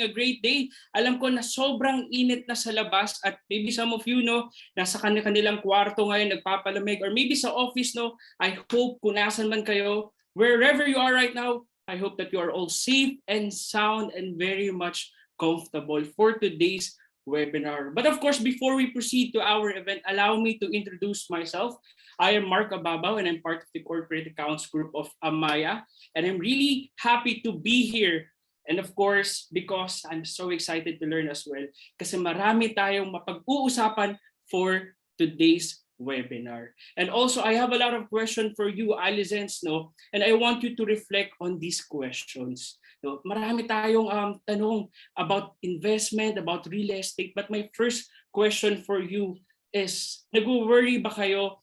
a great day. Alam ko na sobrang init na sa labas at maybe some of you, no, nasa kanilang kwarto ngayon nagpapalamig, or maybe sa office, no. I hope kung nasan man kayo, wherever you are right now, I hope that you are all safe and sound and very much comfortable for today's webinar. But of course, before we proceed to our event, allow me to introduce myself. I am Mark Ababaw and I'm part of the corporate accounts group of Amaya. And I'm really happy to be here. And of course, because I'm so excited to learn as well. Kasi marami tayong mapag-uusapan for today's webinar. And also, I have a lot of questions for you, Alizens, no? And I want you to reflect on these questions. No? Marami tayong tanong about investment, about real estate. But my first question for you is, nag-worry ba kayo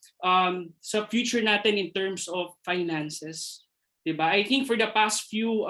sa future natin in terms of finances? Diba? I think for the past few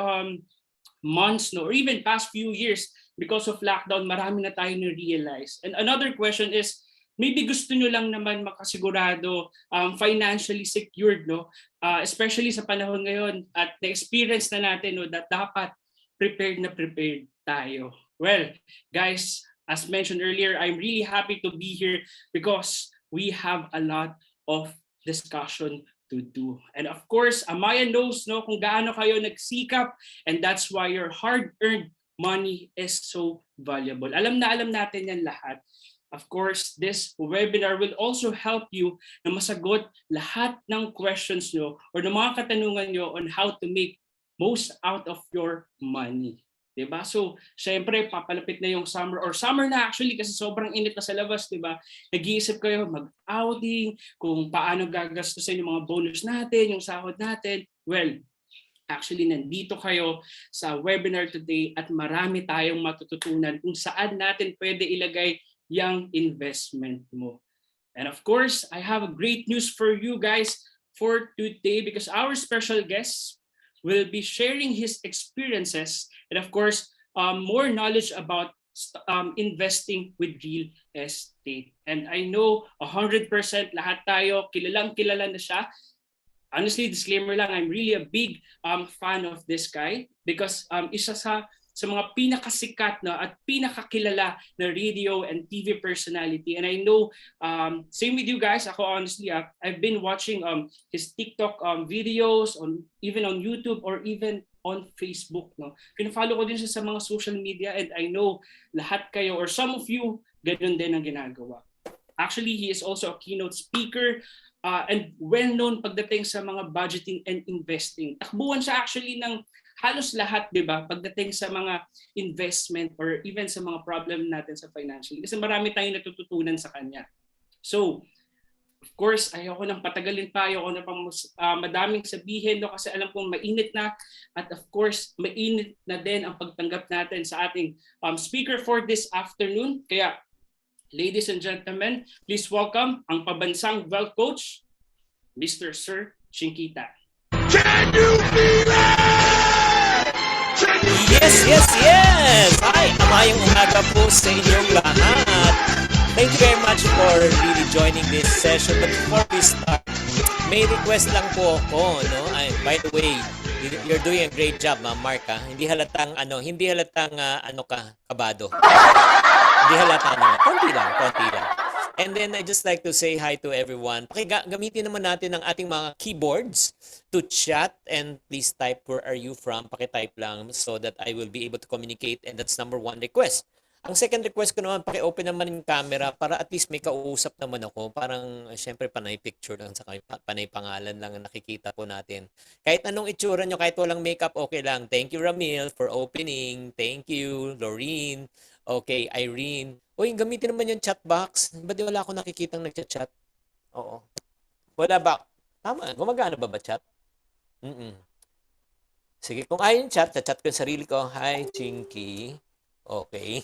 months, no, or even past few years, because of lockdown, marami na tayo na-realize. And another question is, maybe gusto nyo lang naman makasigurado financially secured, no? Especially sa panahon ngayon at na-experience na natin, no, that dapat prepared na prepared tayo. Well, guys, as mentioned earlier, I'm really happy to be here because we have a lot of discussion to do. And of course, Amaya knows, no, kung gaano kayo nagsikap, and that's why your hard-earned money is so valuable. Alam natin yan lahat. Of course, this webinar will also help you na masagot lahat ng questions nyo or ng mga katanungan nyo on how to make most out of your money. Diba? So, syempre, papalapit na yung summer, or summer na actually kasi sobrang init na sa labas, diba? Nag-iisip kayo mag-outing, kung paano gagastusin yung mga bonus natin, yung sahod natin. Well, actually, nandito kayo sa webinar today at marami tayong matututunan kung saan natin pwede ilagay yung investment mo. And of course, I have a great news for you guys for today because our special guest will be sharing his experiences and of course, more knowledge about investing with real estate. And I know 100% lahat tayo kilalang-kilala na siya. Honestly, disclaimer lang, I'm really a big fan of this guy because isa sa mga pinakasikat na at pinakakilala na radio and TV personality. And I know, same with you guys, ako honestly, I've been watching his TikTok videos, even on YouTube or even on Facebook. No? Pinafollow ko din siya sa mga social media and I know lahat kayo or some of you, ganun din ang ginagawa. Actually, he is also a keynote speaker and well-known pagdating sa mga budgeting and investing. Takbuhan siya actually ng halos lahat, di ba, pagdating sa mga investment or even sa mga problem natin sa financial. Kasi marami tayong natututunan sa kanya. So, of course, ayoko nang patagalin pa, ayoko na pang madaming sabihin, no, kasi alam kong mainit na. At of course, mainit na din ang pagtanggap natin sa ating speaker for this afternoon. Kaya, ladies and gentlemen, please welcome ang pabansang wealth coach, Mr. Sir Chinkita. Can you feel it? Yes! Hi! Amayang umaga po sa inyong lahat. Thank you very much for really joining this session. But before we start, may request lang po ako, no? By the way, you're doing a great job, Mark, ha? Hindi halatang kabado. Hindi halatang konti lang. And then I just like to say hi to everyone. Gamitin naman natin ang ating mga keyboards to chat and please type where are you from. Paki-type lang so that I will be able to communicate and that's number one request. Ang second request ko naman, paki-open naman yung camera para at least may kausap naman ako. Parang syempre panay picture lang sa panay pangalan lang ang nakikita po natin. Kahit anong itsura nyo, kahit walang makeup, okay lang. Thank you Ramil for opening. Thank you Lorene. Okay, Irene. Uy, gamitin naman yung chat box. Ba't wala ako nakikitang nagchat-chat? Oo. Wala ba? Tama. Gumagana ba chat? Sige, kung ayaw yung chat ko yung sarili ko. Hi, Chinky. Okay.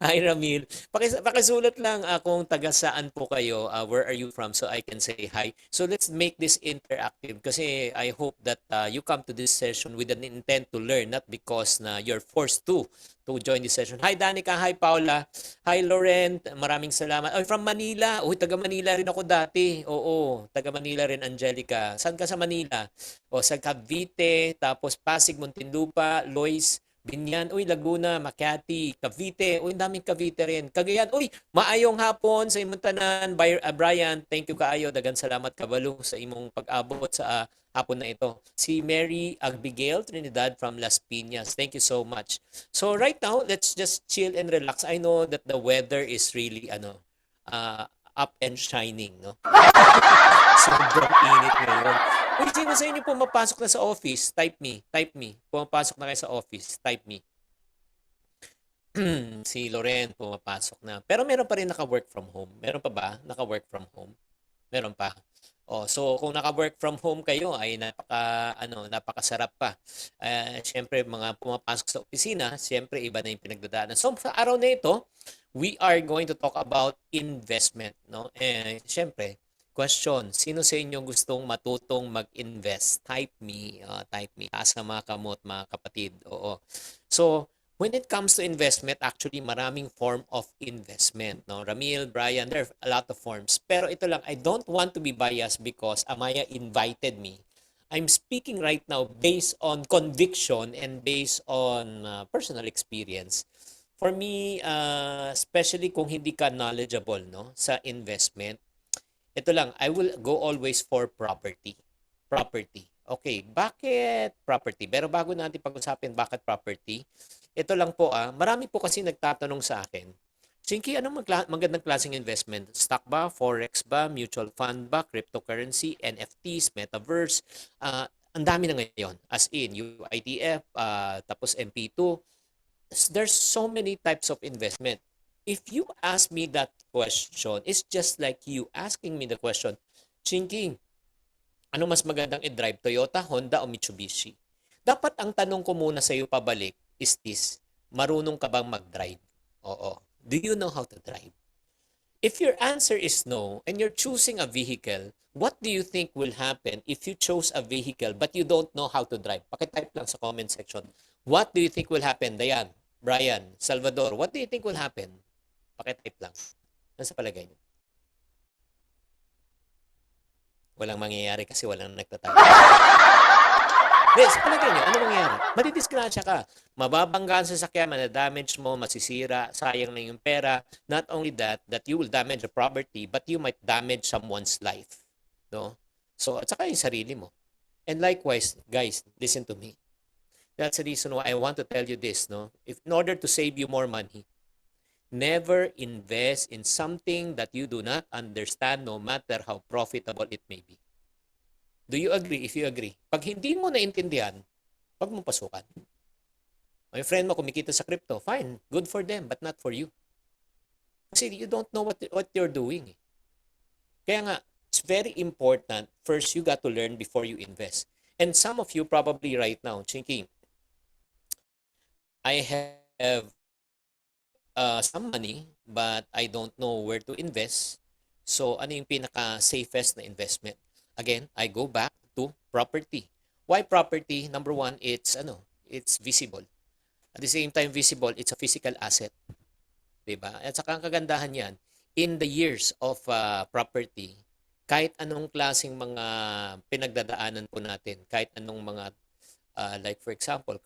Hi, Ramil. Pakisulat lang kung taga saan po kayo, where are you from, so I can say hi. So let's make this interactive kasi I hope that you come to this session with an intent to learn, not because na you're forced to join this session. Hi, Danica. Hi, Paula. Hi, Lauren. Maraming salamat. Oh, from Manila. Uy, taga Manila rin ako dati. Oo, taga Manila rin, Angelica. Saan ka sa Manila? O, sa Cavite, tapos Pasig, Muntinlupa, Lois, Binyan, uy, Laguna, Makati, Cavite, uy, ang daming Cavite rin. Cagayan, uy, maayong hapon sa imong tanan. Brian, thank you kaayo. Dagan salamat kabalo sa imong pag-abot sa hapon na ito. Si Mary Abigail Trinidad from Las Piñas. Thank you so much. So right now, let's just chill and relax. I know that the weather is really up and shining, no? Sobrang init ngayon. Uy, sino sa inyo pumapasok na sa office? Type me. Type me. Pumapasok na kayo sa office. Type me. Si Loren pumapasok na. Pero meron pa rin naka-work from home. Meron pa ba naka-work from home? Meron pa. Oh, so kung naka-work from home kayo ay napakasarap pa. Syempre mga pumapasok sa opisina, syempre iba na yung pinagdadaanan. So sa araw na ito, we are going to talk about investment, no? Syempre, question, sino sa inyo gustong matutong mag-invest? Type me. Type me. Taas na mga kamot, mga kapatid. Oo. So, when it comes to investment, actually maraming form of investment. No? Ramil, Brian, there are a lot of forms. Pero ito lang, I don't want to be biased because Amaya invited me. I'm speaking right now based on conviction and based on personal experience. For me, especially kung hindi ka knowledgeable no, sa investment, ito lang, I will go always for property. Property. Okay, bakit property? Pero bago natin pag-usapin bakit property, ito lang po marami po kasi nagtatanong sa akin, Chinky, anong magandang klaseng investment? Stock ba? Forex ba? Mutual fund ba? Cryptocurrency? NFTs? Metaverse? Ang dami na ngayon. As in, UITF, tapos MP2. There's so many types of investment. If you ask me that question, it's just like you asking me the question, Chinky, ano mas magandang i-drive? Toyota, Honda, o Mitsubishi? Dapat ang tanong ko muna sa iyo pabalik is this, marunong ka bang mag-drive? Oo. Do you know how to drive? If your answer is no, and you're choosing a vehicle, what do you think will happen if you chose a vehicle but you don't know how to drive? Pakitype lang sa comment section. What do you think will happen? Dayan, Brian, Salvador, what do you think will happen? Pakitype lang. Ano sa palagay niyo? Walang mangyayari kasi walang nagtatype. Sa palagay niyo, ano mangyayari? Madidisgrasya ka. Mababanggaan sa sakyan, madadamage mo, masisira, sayang na yung pera. Not only that you will damage the property, but you might damage someone's life. No? So, at saka yung sarili mo. And likewise, guys, listen to me. That's the reason why I want to tell you this. No? In order to save you more money, never invest in something that you do not understand no matter how profitable it may be. Do you agree? If you agree. Pag hindi mo naintindihan, wag mo pasukan. May friend mo kumikita sa crypto, fine, good for them, but not for you. Kasi you don't know what you're doing. Kaya nga, it's very important, first you got to learn before you invest. And some of you probably right now thinking, I have some money, but I don't know where to invest. So, ano yung pinaka-safest na investment? Again, I go back to property. Why property? Number one, it's visible. At the same time, visible, it's a physical asset. Diba? At saka ang kagandahan yan, in the years of property, kahit anong klaseng mga pinagdadaanan po natin, kahit anong mga, like for example,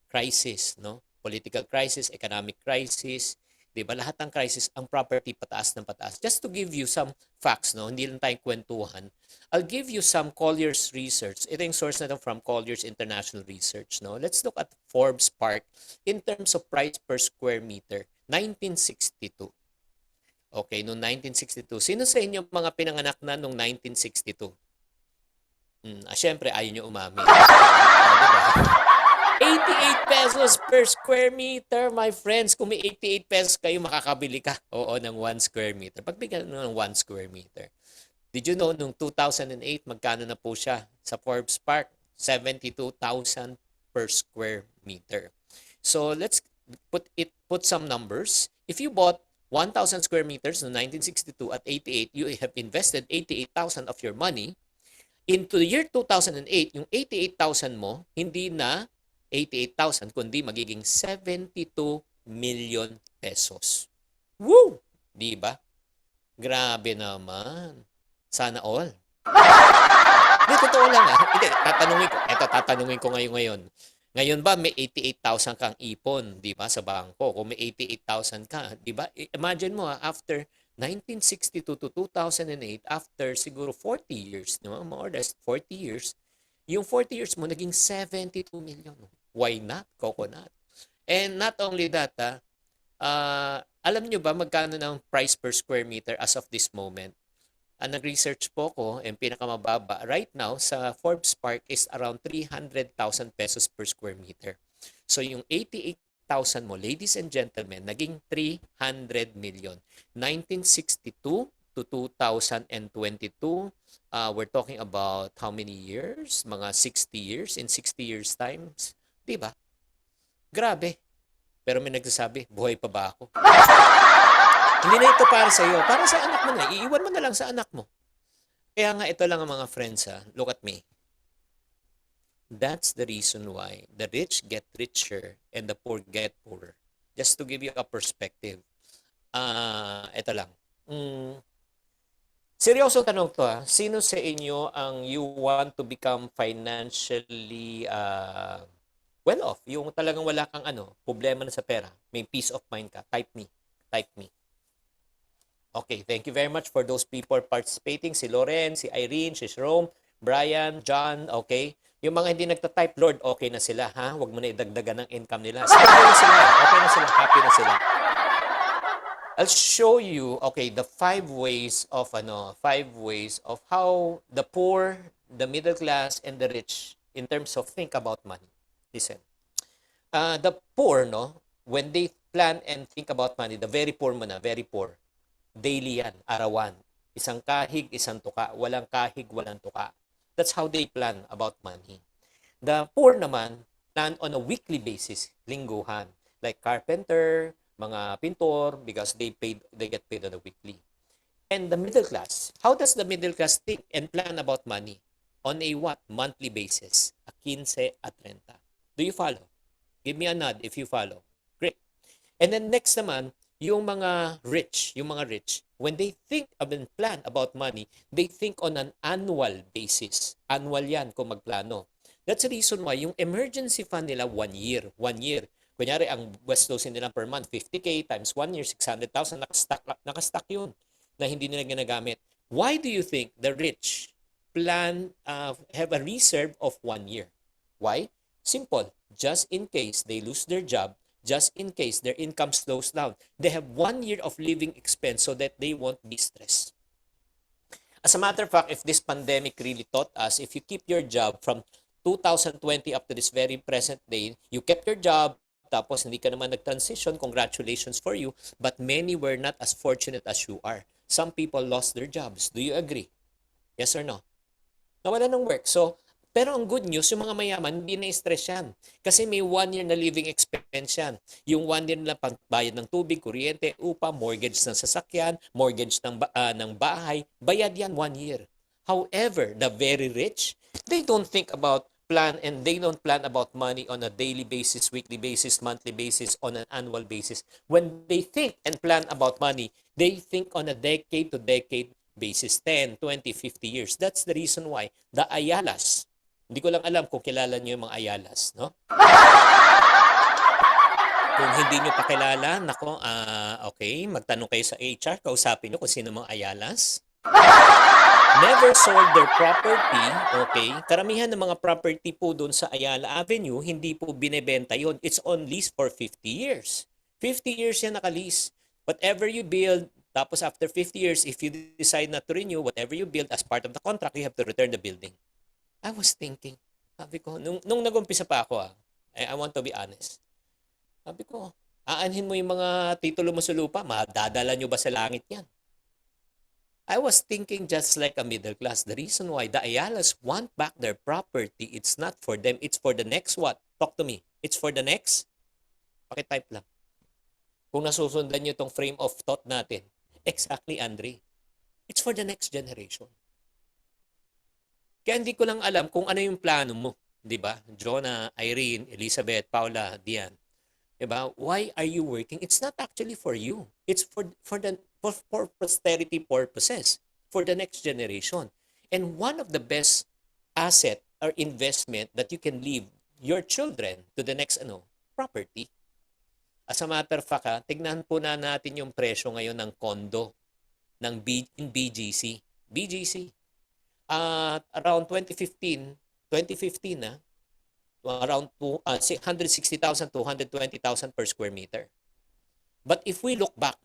crisis, no? Political crisis, economic crisis, diba? Lahat ng crisis, ang property pataas ng pataas. Just to give you some facts, no? Hindi lang tayong kwentuhan. I'll give you some Colliers research. Ito yung source na ito from Colliers International Research, no? Let's look at Forbes Park in terms of price per square meter. 1962. Okay, noong 1962. Sino sa inyo mga pinanganak na noong 1962? Siyempre, ayaw nyo umami. Diba? 88 pesos per square meter, my friends. Kung may 88 pesos kayo, makakabili ka. Oo, ng 1 square meter. Pagbigyan ng 1 square meter. Did you know, nung 2008, magkano na po siya sa Forbes Park? 72,000 per square meter. So, let's put some numbers. If you bought 1,000 square meters no 1962 at 88, you have invested 88,000 of your money. Into the year 2008, yung 88,000 mo, hindi na 88,000, kundi magiging 72 million pesos. Woo! Di ba? Grabe naman. Sana all. Hindi, totoo lang. Hindi, tatanungin ko. Tatanungin ko ngayon. Ngayon ba may 88,000 kang ipon, 'di ba, sa bangko? Kung may 88,000 ka, 'di ba? Imagine mo after 1962 to 2008, after siguro 40 years, no? More or less 40 years, yung 40 years mo naging 72 million. Why not? Coconut. And not only that, alam nyo ba magkano ng price per square meter as of this moment? Nag-research po ko, and pinakamababa right now sa Forbes Park is around 300,000 pesos per square meter. So yung 88,000 mo, ladies and gentlemen, naging 300 million. 1962 to 2022, we're talking about how many years? Mga 60 years. In 60 years times, di ba? Grabe. Pero may nagsasabi, buhay pa ba ako? Hindi na ito para sa iyo. Para sa anak mo na. Iiwan mo na lang sa anak mo. Kaya nga ito lang ang mga friends ha. Look at me. That's the reason why the rich get richer and the poor get poorer. Just to give you a perspective. Ito lang. Seryosong tanong to ha. Sino sa inyo ang you want to become financially well off? Yung talagang wala kang problema na sa pera. May peace of mind ka. Type me. Type me. Okay, thank you very much for those people participating. Si Loren, si Irene, si Jerome, Brian, John, okay? Yung mga hindi nagta-type, Lord, okay na sila, ha? Huwag mo na idagdagan ng income nila. Okay na sila, okay na sila, happy na sila. I'll show you, okay, the five ways of how the poor, the middle class, and the rich in terms of think about money. Listen. The poor, no, when they plan and think about money, the very poor muna, very poor. Daily yan, arawan. Isang kahig, isang tuka. Walang kahig, walang tuka. That's how they plan about money. The poor naman, plan on a weekly basis, lingguhan. Like carpenter, mga pintor, because they get paid on a weekly. And the middle class, how does the middle class think and plan about money? On a what? Monthly basis. A 15 at 30. Do you follow? Give me a nod if you follow. Great. And then next naman, yung mga rich, when they think and plan about money, they think on an annual basis. Annual yan kung magplano. That's the reason why yung emergency fund nila 1 year. Kunyari, ang gastusin nila per month, 50K times 1 year, 600,000, nakastock yun na hindi nila ginagamit. Why do you think the rich have a reserve of 1 year? Why? Simple. Just in case they lose their job, just in case their income slows down, they have 1 year of living expense so that they won't be stressed. As a matter of fact, if this pandemic really taught us, if you keep your job from 2020 up to this very present day, you kept your job, tapos hindi ka naman nag-transition, congratulations for you, but many were not as fortunate as you are. Some people lost their jobs. Do you agree? Yes or no? Nawala ng work. Pero ang good news, yung mga mayaman, hindi na-stress yan. Kasi may 1 year na living expense yan. Yung 1 year na pagbayad ng tubig, kuryente, upa, mortgage ng sasakyan, mortgage ng bahay, bayad yan 1 year. However, the very rich, they don't think about they don't plan about money on a daily basis, weekly basis, monthly basis, on an annual basis. When they think and plan about money, they think on a decade to decade basis, 10, 20, 50 years. That's the reason why the Ayalas, hindi ko lang alam kung kilala niyo yung mga Ayalas, no? Kung hindi niyo pa kilala, nako, okay, magtanong kayo sa HR, kausapin niyo kung sino mga Ayalas. Never sold their property, okay? Karamihan ng mga property po doon sa Ayala Avenue, hindi po binebenta yon. It's on lease for 50 years. 50 years yan naka-lease. Whatever you build, tapos after 50 years, if you decide not to renew, whatever you build as part of the contract, you have to return the building. I was thinking, sabi ko, nung nag-umpisa pa ako, I want to be honest. Sabi ko, aanhin mo yung mga titulo mo sa lupa, madadala nyo ba sa langit yan? I was thinking just like a middle class. The reason why the Ayalas want back their property, it's not for them, it's for the next what? Talk to me. It's for the next? Pakitype lang. Kung nasusundan nyo itong frame of thought natin. Exactly, Andre. It's for the next generation. Kaya hindi ko lang alam kung ano yung plano mo. Diba? Jonah, Irene, Elizabeth, Paula, Dian. Diba? Why are you working? It's not actually for you. It's for posterity purposes, for the next generation. And one of the best asset or investment that you can leave your children to the next property. As a matter of fact, tignan po na natin yung presyo ngayon ng condo in BGC. BGC. Around 2015 na, around 160,000 to 120,000 per square meter. But if we look back,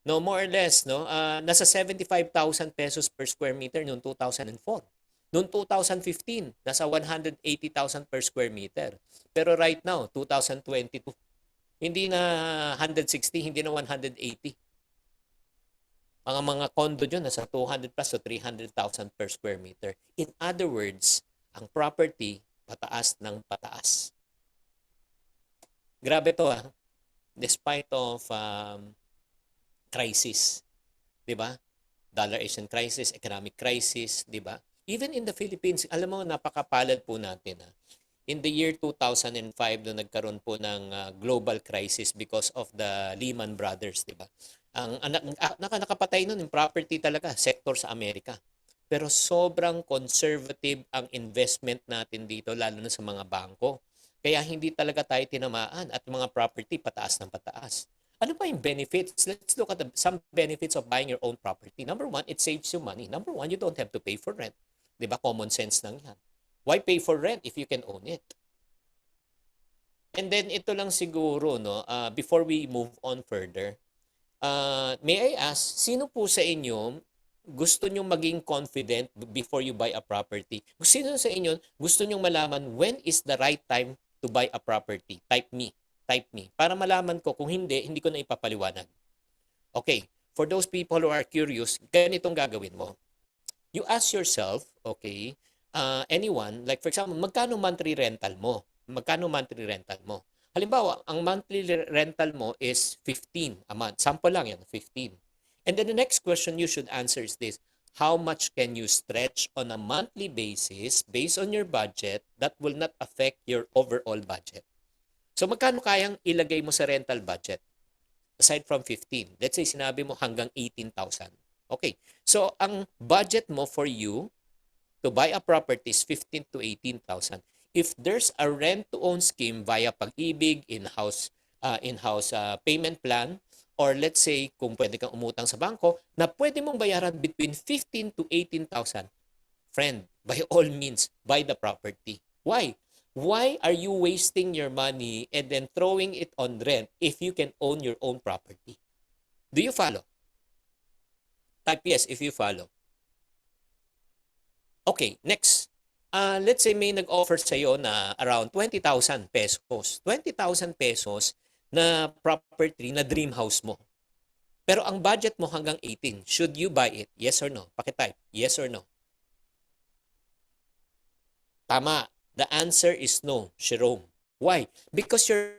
no, more or less, no, nasa 75,000 pesos per square meter noong 2004. Noong 2015, nasa 180,000 per square meter. Pero right now, 2022, hindi na 160, hindi na 180. Mga condo dyan, nasa 200 plus to 300,000 per square meter. In other words, ang property, pataas ng pataas. Grabe to despite of crisis, 'di ba? Dollar Asian crisis, economic crisis, 'di ba? Even in the Philippines, alam mo napakapalad po natin In the year 2005 doon nagkaroon po ng global crisis because of the Lehman Brothers, 'di ba? Ang nakapatay noon yung property talaga, sector sa Amerika. Pero sobrang conservative ang investment natin dito lalo na sa mga bangko. Kaya hindi talaga tayo tinamaan at mga property pataas ng pataas. Ano pa yung benefits? Let's look at some benefits of buying your own property. Number one, it saves you money. Number one, you don't have to pay for rent. Diba? Common sense lang yan. Why pay for rent if you can own it? And then ito lang siguro, no, before we move on further, may I ask, sino po sa inyo gusto nyo maging confident before you buy a property? Sino sa inyo gusto nyo malaman when is the right time to buy a property? Type me. Para malaman ko, kung hindi ko na ipapaliwanag. Okay, for those people who are curious, ganitong gagawin mo. You ask yourself, okay, anyone, like for example, magkano monthly rental mo? Halimbawa, ang monthly rental mo is 15 a month. Sample lang yan, 15. And then the next question you should answer is this. How much can you stretch on a monthly basis based on your budget that will not affect your overall budget? So magkano kayang ilagay mo sa rental budget? Aside from 15. Let's say sinabi mo hanggang 18,000. Okay. So ang budget mo for you to buy a property is 15 to 18,000. If there's a rent-to-own scheme via Pag-ibig, in-house payment plan, or let's say kung pwede kang umutang sa bangko na pwede mong bayaran between 15 to 18,000, friend, by all means, buy the property. Why? Why are you wasting your money and then throwing it on rent if you can own your own property? Do you follow? Type yes if you follow. Okay, next. Let's say may nag-offer sa iyo na around 20,000 pesos. 20,000 pesos na property na dream house mo. Pero ang budget mo hanggang 18. Should you buy it? Yes or no? Pakitype. Yes or no? Tama. The answer is no, Jerome. Why? Because your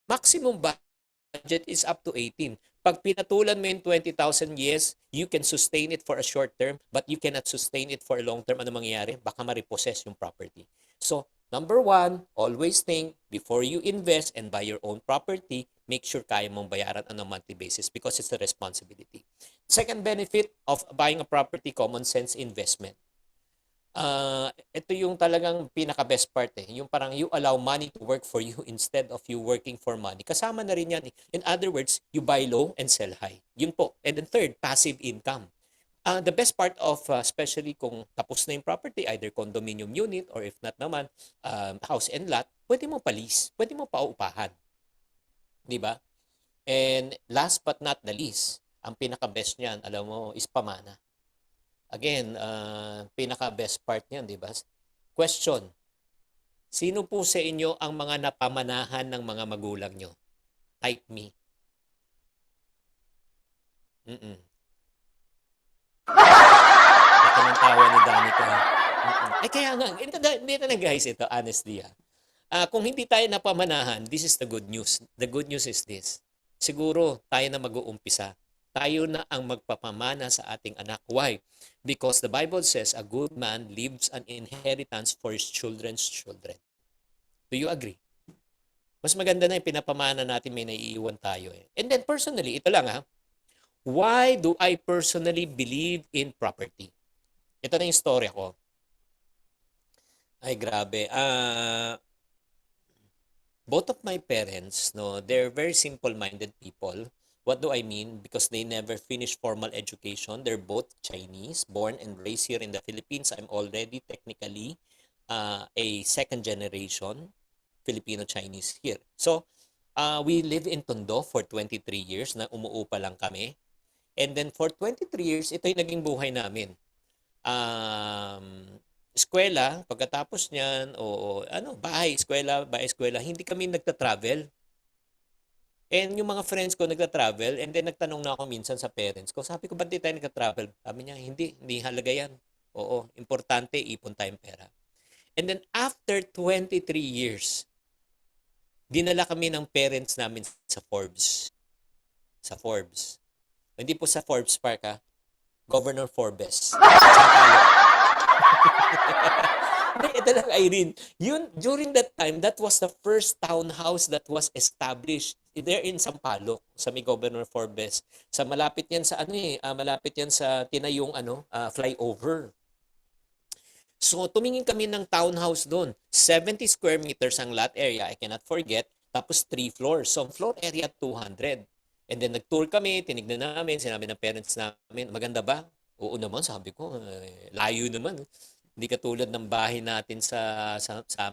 maximum budget is up to 18. Pag pinatulan mo yung 20,000, yes, you can sustain it for a short term, but you cannot sustain it for a long term. Ano mangyayari? Baka ma-repossess yung property. So, number one, always think before you invest and buy your own property, make sure kaya mong bayaran on a monthly basis because it's a responsibility. Second benefit of buying a property, common sense investment. Ito yung talagang pinaka-best part Yung parang you allow money to work for you instead of you working for money. Kasama na rin yan In other words, you buy low and sell high. Yun po. And then third, passive income. The best part of, especially kung tapos na yung property, either condominium unit or if not naman, house and lot, pwede mo pa-lease. Pwede mo pa-upahan. Diba? And last but not the least, ang pinaka-best niyan, alam mo, is pamana. Again, pinaka-best part niyan, di ba? Question. Sino po sa inyo ang mga napamanahan ng mga magulang nyo? Type me. Ito ng tawa ni Danica. Ay, kaya nga, dito na guys, ito, honestly. Kung hindi tayo napamanahan, this is the good news. The good news is this. Siguro, tayo na mag-uumpisa. Tayo na ang magpapamana sa ating anak. Why? Because the Bible says a good man leaves an inheritance for his children's children. Do you agree? Mas maganda na yung pinapamana natin, may naiiwan tayo. And then personally, ito lang why do I personally believe in property? Ito na yung story ko. Ay, grabe. Both of my parents, no, they're very simple-minded people. What do I mean? Because they never finished formal education. They're both Chinese, born and raised here in the Philippines. I'm already technically a second generation Filipino-Chinese here. So, we live in Tondo for 23 years na umuupa lang kami. And then for 23 years, ito yung naging buhay namin. Eskwela, pagkatapos niyan, o ano, bahay, eskwela, hindi kami nagta-travel. And yung mga friends ko nagta-travel, and then nagtanong na ako minsan sa parents ko, sabi ko, ba't di tayo nagta-travel? Sabi niya, hindi halaga yan. Oo, importante, ipon tayong pera. And then after 23 years, dinala kami ng parents namin sa Forbes. Sa Forbes. Hindi po sa Forbes Park, ha? Governor Forbes. Sa Hindi, ito lang, Irene. Yun, during that time, that was the first townhouse that was established there in Sampaloc, sa may Governor Forbes. Sa malapit yan sa malapit yan sa tinayong flyover. So, tumingin kami ng townhouse doon. 70 square meters ang lot area, I cannot forget. Tapos 3 floors. So, floor area 200. And then nag-tour kami, tinignan namin, sinabi ng parents namin, maganda ba? Oo naman, sabi ko, layo naman. Hindi katulad ng bahay natin sa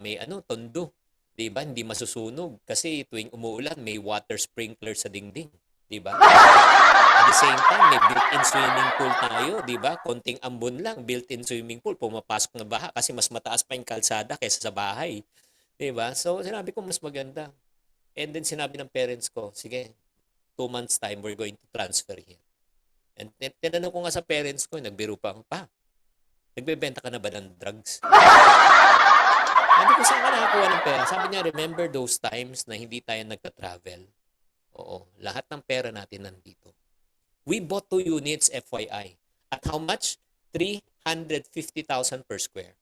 may Tondo. 'Di ba? Hindi masusunog kasi tuwing umuulan may water sprinkler sa dingding, 'di ba? At the same time, may built-in swimming pool tayo, 'di ba? Konting ambon lang, built-in swimming pool, pumapasok na baha kasi mas mataas pa yung kalsada kaysa sa bahay, 'di ba? So sinabi ko mas maganda. And then sinabi ng parents ko, sige, 2 months time we're going to transfer here. And tinanong ko nga sa parents ko, nagbiro pa, nagbebenta ka na ba ng drugs? Sabi ko, saan ka nakakuha ng pera? Sabi niya, remember those times na hindi tayo nagta-travel? Oo, lahat ng pera natin nandito. We bought 2 units, FYI. At how much? 350,000 per square.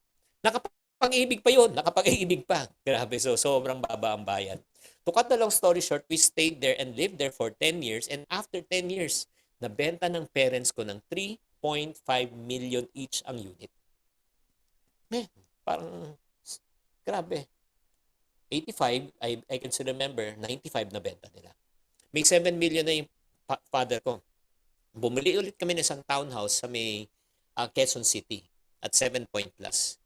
Nakapag-ibig pa yun. Nakapag-ibig pa. Grabe, so sobrang baba ang bayad. To cut the long story short, we stayed there and lived there for 10 years. And after 10 years, nabenta ng parents ko ng 3.5 million each ang unit. Parang grabe. 85, I can still remember, 95 na benta nila. May 7 million na yung father ko. Bumili ulit kami ng isang townhouse sa may Quezon City at 7 point plus.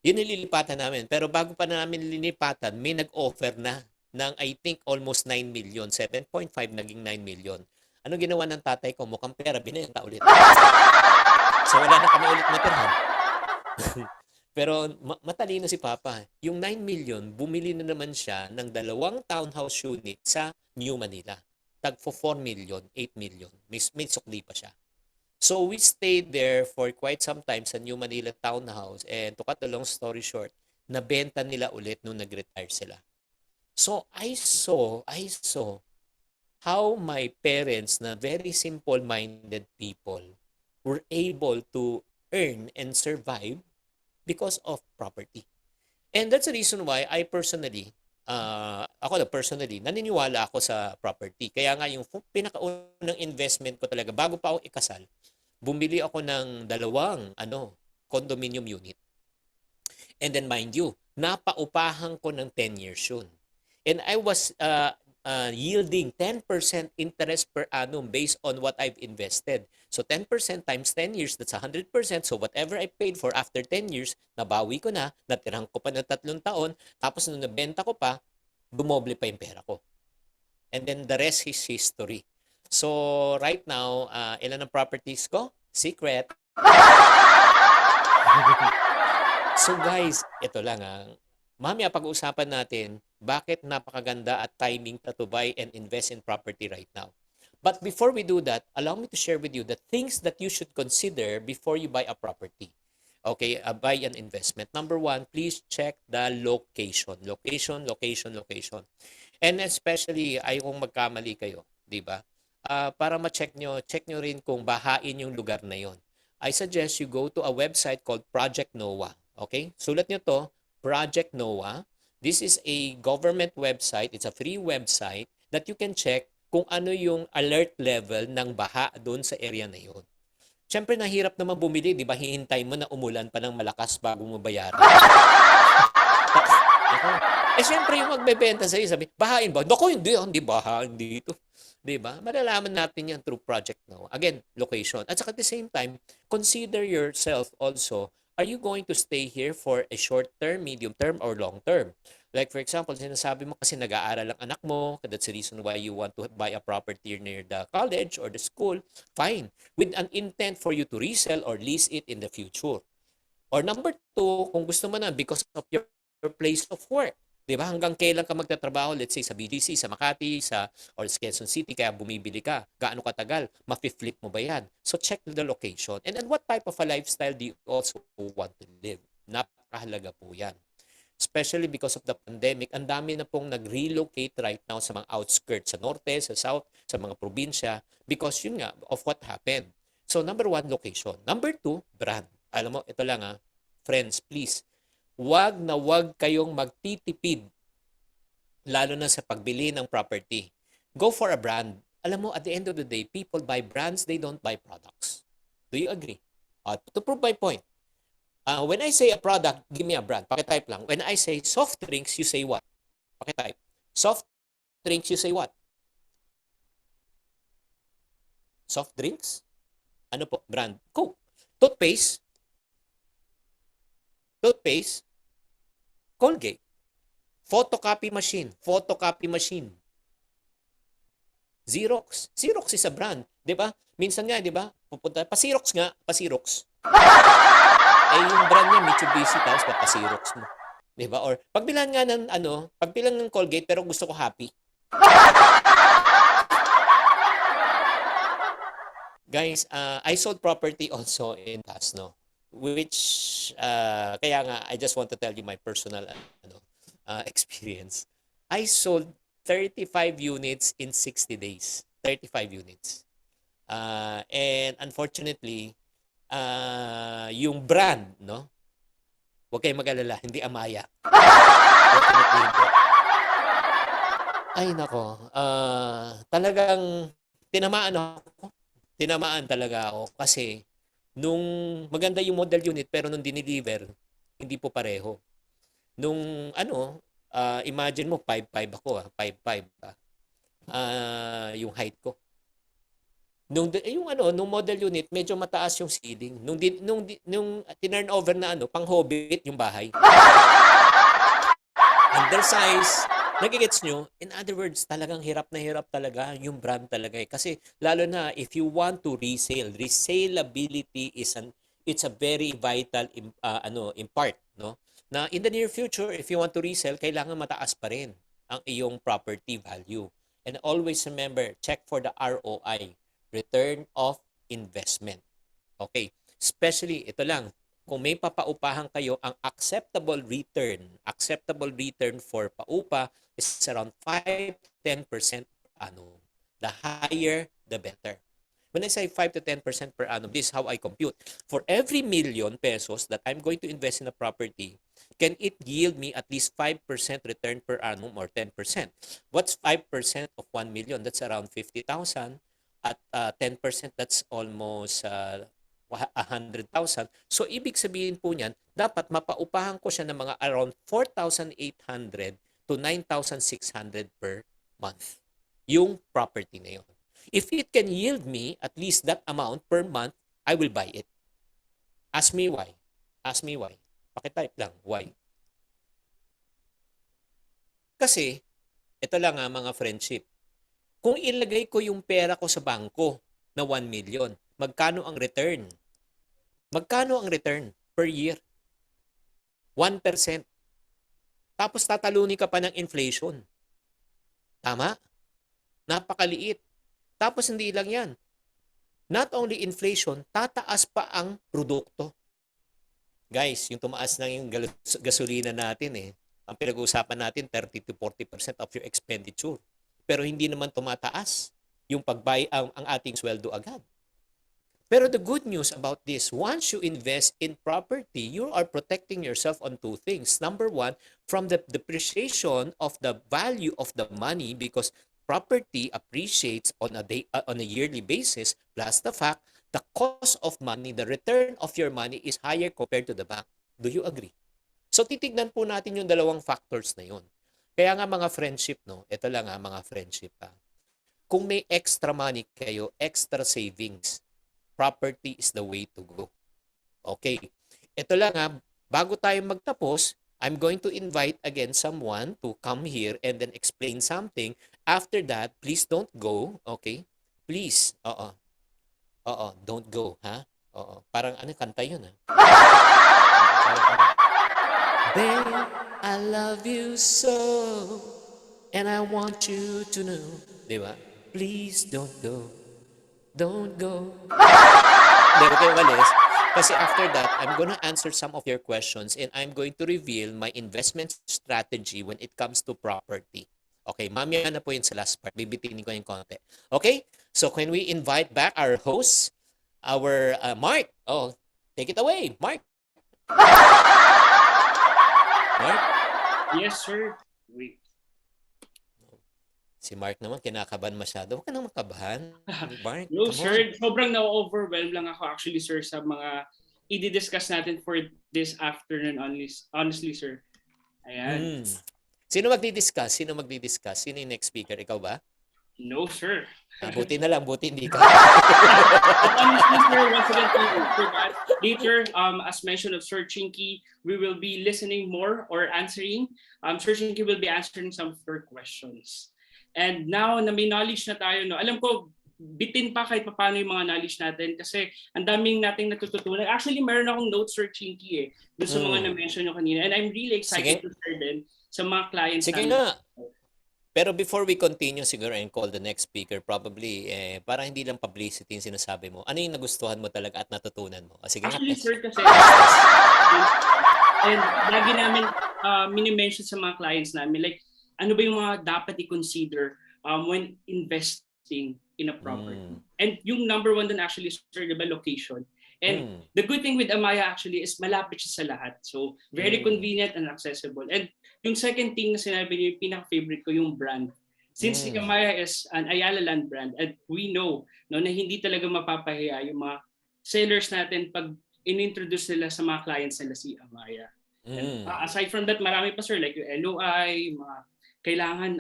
Yun nililipatan namin. Pero bago pa namin lilipatan, may nag-offer na ng I think almost 9 million. 7.5 naging 9 million. Ano ginawa ng tatay ko? Mukhang pera, binenta ulit. So wala na kami ulit matirhan. Pero matalino si Papa. Yung 9 million, bumili na naman siya ng 2 townhouse unit sa New Manila. Tagpo 4 million, 8 million. May sukli pa siya. So we stayed there for quite some time sa New Manila townhouse. And to cut the long story short, nabenta nila ulit nung nag-retire sila. So I saw how my parents na very simple-minded people were able to earn and survive because of property. And that's the reason why I personally, naniniwala ako sa property. Kaya nga yung pinakaunang investment ko talaga, bago pa ako ikasal, bumili ako ng 2 condominium unit. And then mind you, napaupahan ko ng 10 years yun. And I was yielding 10% interest per annum based on what I've invested. So 10% times 10 years, that's 100%. So whatever I paid for after 10 years, nabawi ko na, natirang ko pa ng 3 taon, tapos nung nabenta ko pa, dumoble pa yung pera ko. And then the rest is history. So right now, ilan ang properties ko? Secret. So guys, ito lang mamaya pag-uusapan natin bakit napakaganda at timing to buy and invest in property right now. But before we do that, allow me to share with you the things that you should consider before you buy a property. Okay, buy an investment. Number 1, please check the location. Location. And especially, ayokong magkamali kayo, di ba? Para check nyo rin kung bahain yung lugar na yon. I suggest you go to a website called Project NOAA. Okay? Sulat nyo to, Project NOAA. This is a government website. It's a free website that you can check kung ano yung alert level ng baha doon sa area na yun. Siyempre, nahirap naman bumili, di ba? Hihintay mo na umulan pa ng malakas bago mo bayaran. Ako. Siyempre, yung magbebenta sa'yo, sabi, bahain ba? Naku, hindi bahain dito. Di ba? Malalaman natin yan through Project Now. Again, location. At saka at the same time, consider yourself also, are you going to stay here for a short term, medium term, or long term? Like for example, sinasabi mo kasi nag-aaral ang anak mo, that's the reason why you want to buy a property near the college or the school, fine. With an intent for you to resell or lease it in the future. Or number two, kung gusto mo na because of your place of work. 'Di ba? Hanggang kailan ka magtatrabaho, let's say sa BGC, sa Makati, or sa Quezon City, kaya bumibili ka. Gaano katagal? Mafi-flip mo ba 'yan? So check the location. And then what type of a lifestyle do you also want to live? Napakahalaga po 'yan. Especially because of the pandemic, ang dami na pong nag-relocate right now sa mga outskirts, sa norte, sa south, sa mga probinsya because yun nga, of what happened. So number one, location. Number two, brand. Alam mo, ito lang friends, please, wag na wag kayong magtitipid lalo na sa pagbili ng property. Go for a brand. Alam mo, at the end of the day, people buy brands, they don't buy products. Do you agree? To prove my point, when I say a product, give me a brand. Pakitype lang. When I say soft drinks, you say what? Pakitype. Soft drinks, you say what? Soft drinks? Ano po? Brand. Coke. Toothpaste. Toothpaste. Colgate. Photocopy machine. Photocopy machine. Xerox. Xerox is a brand. Di ba? Minsan nga, di ba? Pupunta. Pa-Xerox nga. Pa-Xerox. Yung brand niya, Mitsubishi, tapos pa-Xerox mo. Di ba? Or, pagbilan nga ng, pagbilan ng Colgate, pero gusto ko Happy. Guys, I sold property also in Pasno, which, kaya nga, I just want to tell you my personal experience. I sold 35 units in 60 days. 35 units. And unfortunately, yung brand, no? Huwag kayong mag-alala, hindi Amaya. Ay, nako. Talagang tinamaan talaga ako kasi nung maganda yung model unit pero nung dinideliver, hindi po pareho. Nung imagine mo 5'5" ako, 5'5" yung height ko. Nung model unit medyo mataas yung ceiling. Nung tinurn over na pang hobbit yung bahay. Undersize. Nagigets nyo? In other words, talagang hirap na hirap talaga yung brand talaga Kasi lalo na if you want to resale, resaleability it's a very vital in part, no? Na in the near future, if you want to resell, kailangan mataas pa rin ang iyong property value. And always remember, check for the ROI, return of investment. Okay? Especially, ito lang, kung may papaupahan kayo, ang acceptable return for paupa is around 5-10% per annum. The higher, the better. When I say 5 to 10% per annum, this is how I compute. For every million pesos that I'm going to invest in a property, can it yield me at least 5% return per annum or 10%? What's 5% of 1 million? That's around 50,000. At 10%, that's almost 100,000. So, ibig sabihin po niyan, dapat mapaupahan ko siya ng mga around 4,800 to 9,600 per month. Yung property na yun. If it can yield me at least that amount per month, I will buy it. Ask me why. Ask me why. Pakitype lang, why? Kasi, ito lang mga friendship. Kung ilagay ko yung pera ko sa bangko na 1 million, magkano ang return? Magkano ang return per year? 1%. Tapos tatalunin ka pa ng inflation. Tama? Napakaliit. Tapos hindi lang yan. Not only inflation, tataas pa ang produkto. Guys, yung tumaas na yung gasolina natin ang pinag-uusapan natin 30 to 40% of your expenditure. Pero hindi naman tumataas yung ang ating sweldo agad. Pero the good news about this, once you invest in property, you are protecting yourself on two things. Number one, from the depreciation of the value of the money because property appreciates on a yearly basis, plus the fact the cost of money, the return of your money is higher compared to the bank. Do you agree? So titignan po natin yung dalawang factors na yun. Kaya nga mga friendship, no? Ito lang mga friendship. Kung may extra money kayo, extra savings, property is the way to go. Okay. Ito lang bago tayo magtapos, I'm going to invite again someone to come here and then explain something. After that, please don't go, okay? Please. Don't go, ha? Parang kanta yun, ha? Babe, I love you so and I want you to know. Diba? Please don't go. Don't go. Hindi, huwag kayong walis. Kasi after that, I'm gonna answer some of your questions and I'm going to reveal my investment strategy when it comes to property. Okay, mamaya na po yun sa last part. Bibitinin ko yung konti. Okay? So, can we invite back our host, our Mark? Oh, take it away, Mark. Mark? Yes, sir. Wait. Si Mark naman, kinakabahan masyado. Huwag ka nang makabahan. Mark, No, come sir. on. Sobrang na-overwhelm lang ako actually, sir, sa mga i-discuss natin for this afternoon, honestly, sir. Ayan. Sino magdi-discuss? Sino yung next speaker? Ikaw ba? No, sir. Buti na lang, buti hindi ka. Honestly, sir, once again, thank you for that. Later, as mentioned of Sir Chinky, we will be listening more or answering. Sir Chinky will be answering some of your questions. And now na may knowledge na tayo, no, alam ko, bitin pa kahit paano yung mga knowledge natin kasi ang daming nating natututunan. Actually, meron akong notes, Sir Chinky, doon sa mga na-mention nyo kanina. And I'm really excited to share din sa mga clients Sige nga. Pero before we continue siguro and call the next speaker, probably, para hindi lang publicity yung sinasabi mo, ano yung nagustuhan mo talaga at natutunan mo? Sige Actually, nga. sir, kasi and lagi namin mini-mention sa mga clients namin, like, ano ba yung mga dapat i-consider when investing in a property. And yung number one dun actually, sir, diba, location. And the good thing with Amaya actually is malapit siya sa lahat. So, very convenient and accessible. And yung second thing na sinabi niyo, yung pinaka-favorite ko, yung brand. Since si Amaya is an Ayala Land brand, and we know no, na hindi talaga mapapahiya yung mga sellers natin pag in-introduce nila sa mga clients nila si Amaya. And, aside from that, marami pa, sir, like yung LOI, mga kailangan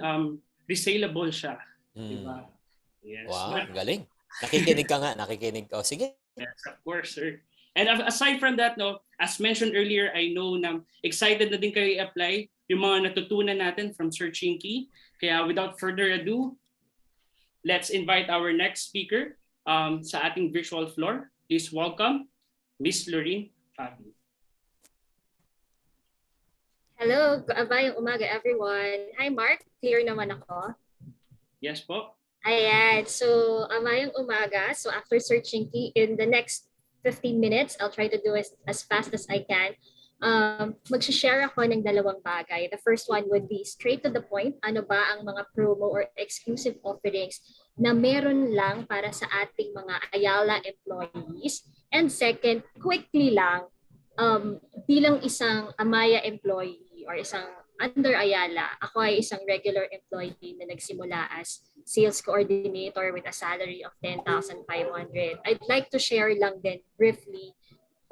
resaleable siya. Diba? Yes. Wow, galing. Nakikinig ka nga, nakikinig ka. Sige. Yes, of course, sir. And aside from that, no, as mentioned earlier, I know na excited na din kayo i-apply yung mga natutunan natin from Sir Chinky. Kaya without further ado, let's invite our next speaker sa ating virtual floor. Please welcome Miss Lorraine Fabi. Hello, kabayang umaga everyone. Hi Mark, clear naman ako? Yes po. Ayan, so amayang umaga. So after searching key in the next 15 minutes, I'll try to do it as fast as I can. Mag-share ako ng dalawang bagay. The first one would be straight to the point. Ano ba ang mga promo or exclusive offerings na meron lang para sa ating mga Ayala employees? And second, quickly lang, bilang isang Amaya employee or isang under Ayala, ako ay isang regular employee na nagsimula as sales coordinator with a salary of 10,500. I'd like to share lang din briefly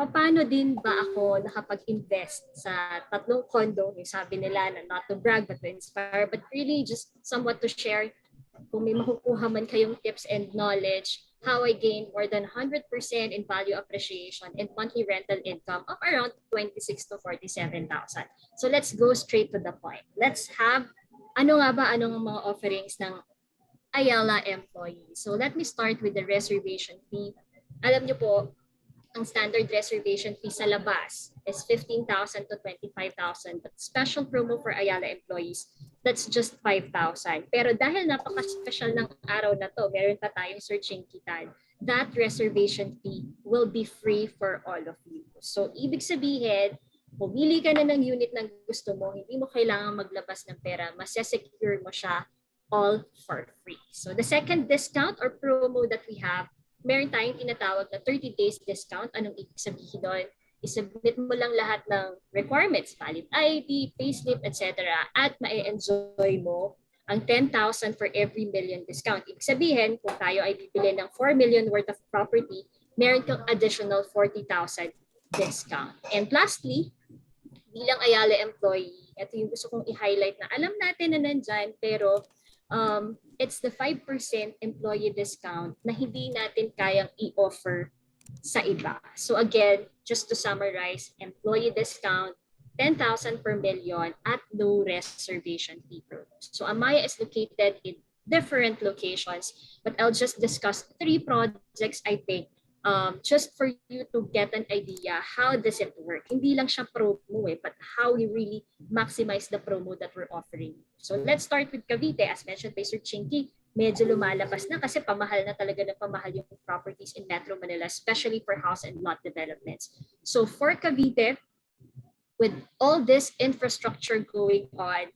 paano din ba ako nakapag-invest sa 3 condo, yung sabi nila na not to brag but to inspire, but really just somewhat to share kung may makukuha man kayong tips and knowledge, how I gained more than 100% in value appreciation and monthly rental income of around 26 to 47,000. So let's go straight to the point. Let's have, anong mga offerings ng Ayala employees. So let me start with the reservation fee. Alam niyo po, ang standard reservation fee sa labas is 15,000 to 25,000. But special promo for Ayala employees, that's just 5,000. Pero dahil napaka-special ng araw na to, meron pa tayong searching kitan, that reservation fee will be free for all of you. So ibig sabihin, pumili ka na ng unit na gusto mo, hindi mo kailangan maglabas ng pera, masesecure mo siya all for free. So the second discount or promo that we have, meron tayong tinatawag na 30 days discount. Anong ibig sabihin doon? I-submit mo lang lahat ng requirements, valid ID, payslip, etc. at ma-enjoy mo ang 10,000 for every million discount. Ibig sabihin, kung tayo ay bibili ng 4 million worth of property, meron kang additional 40,000 discount. And lastly, bilang Ayala employee, ito yung gusto kong i-highlight na alam natin na nandyan, pero it's the 5% employee discount na hindi natin kayang i-offer sa iba. So again, just to summarize, employee discount, 10,000 per million at no reservation fee promo. So Amaya is located in different locations, but I'll just discuss 3 projects I think just for you to get an idea how does it work. Hindi lang siya promo but how we really maximize the promo that we're offering. So let's start with Cavite. As mentioned by Sir Chinky, medyo lumalabas na kasi pamahal na talaga ng pamahal yung properties in Metro Manila, especially for house and lot developments. So for Cavite, with all this infrastructure going on,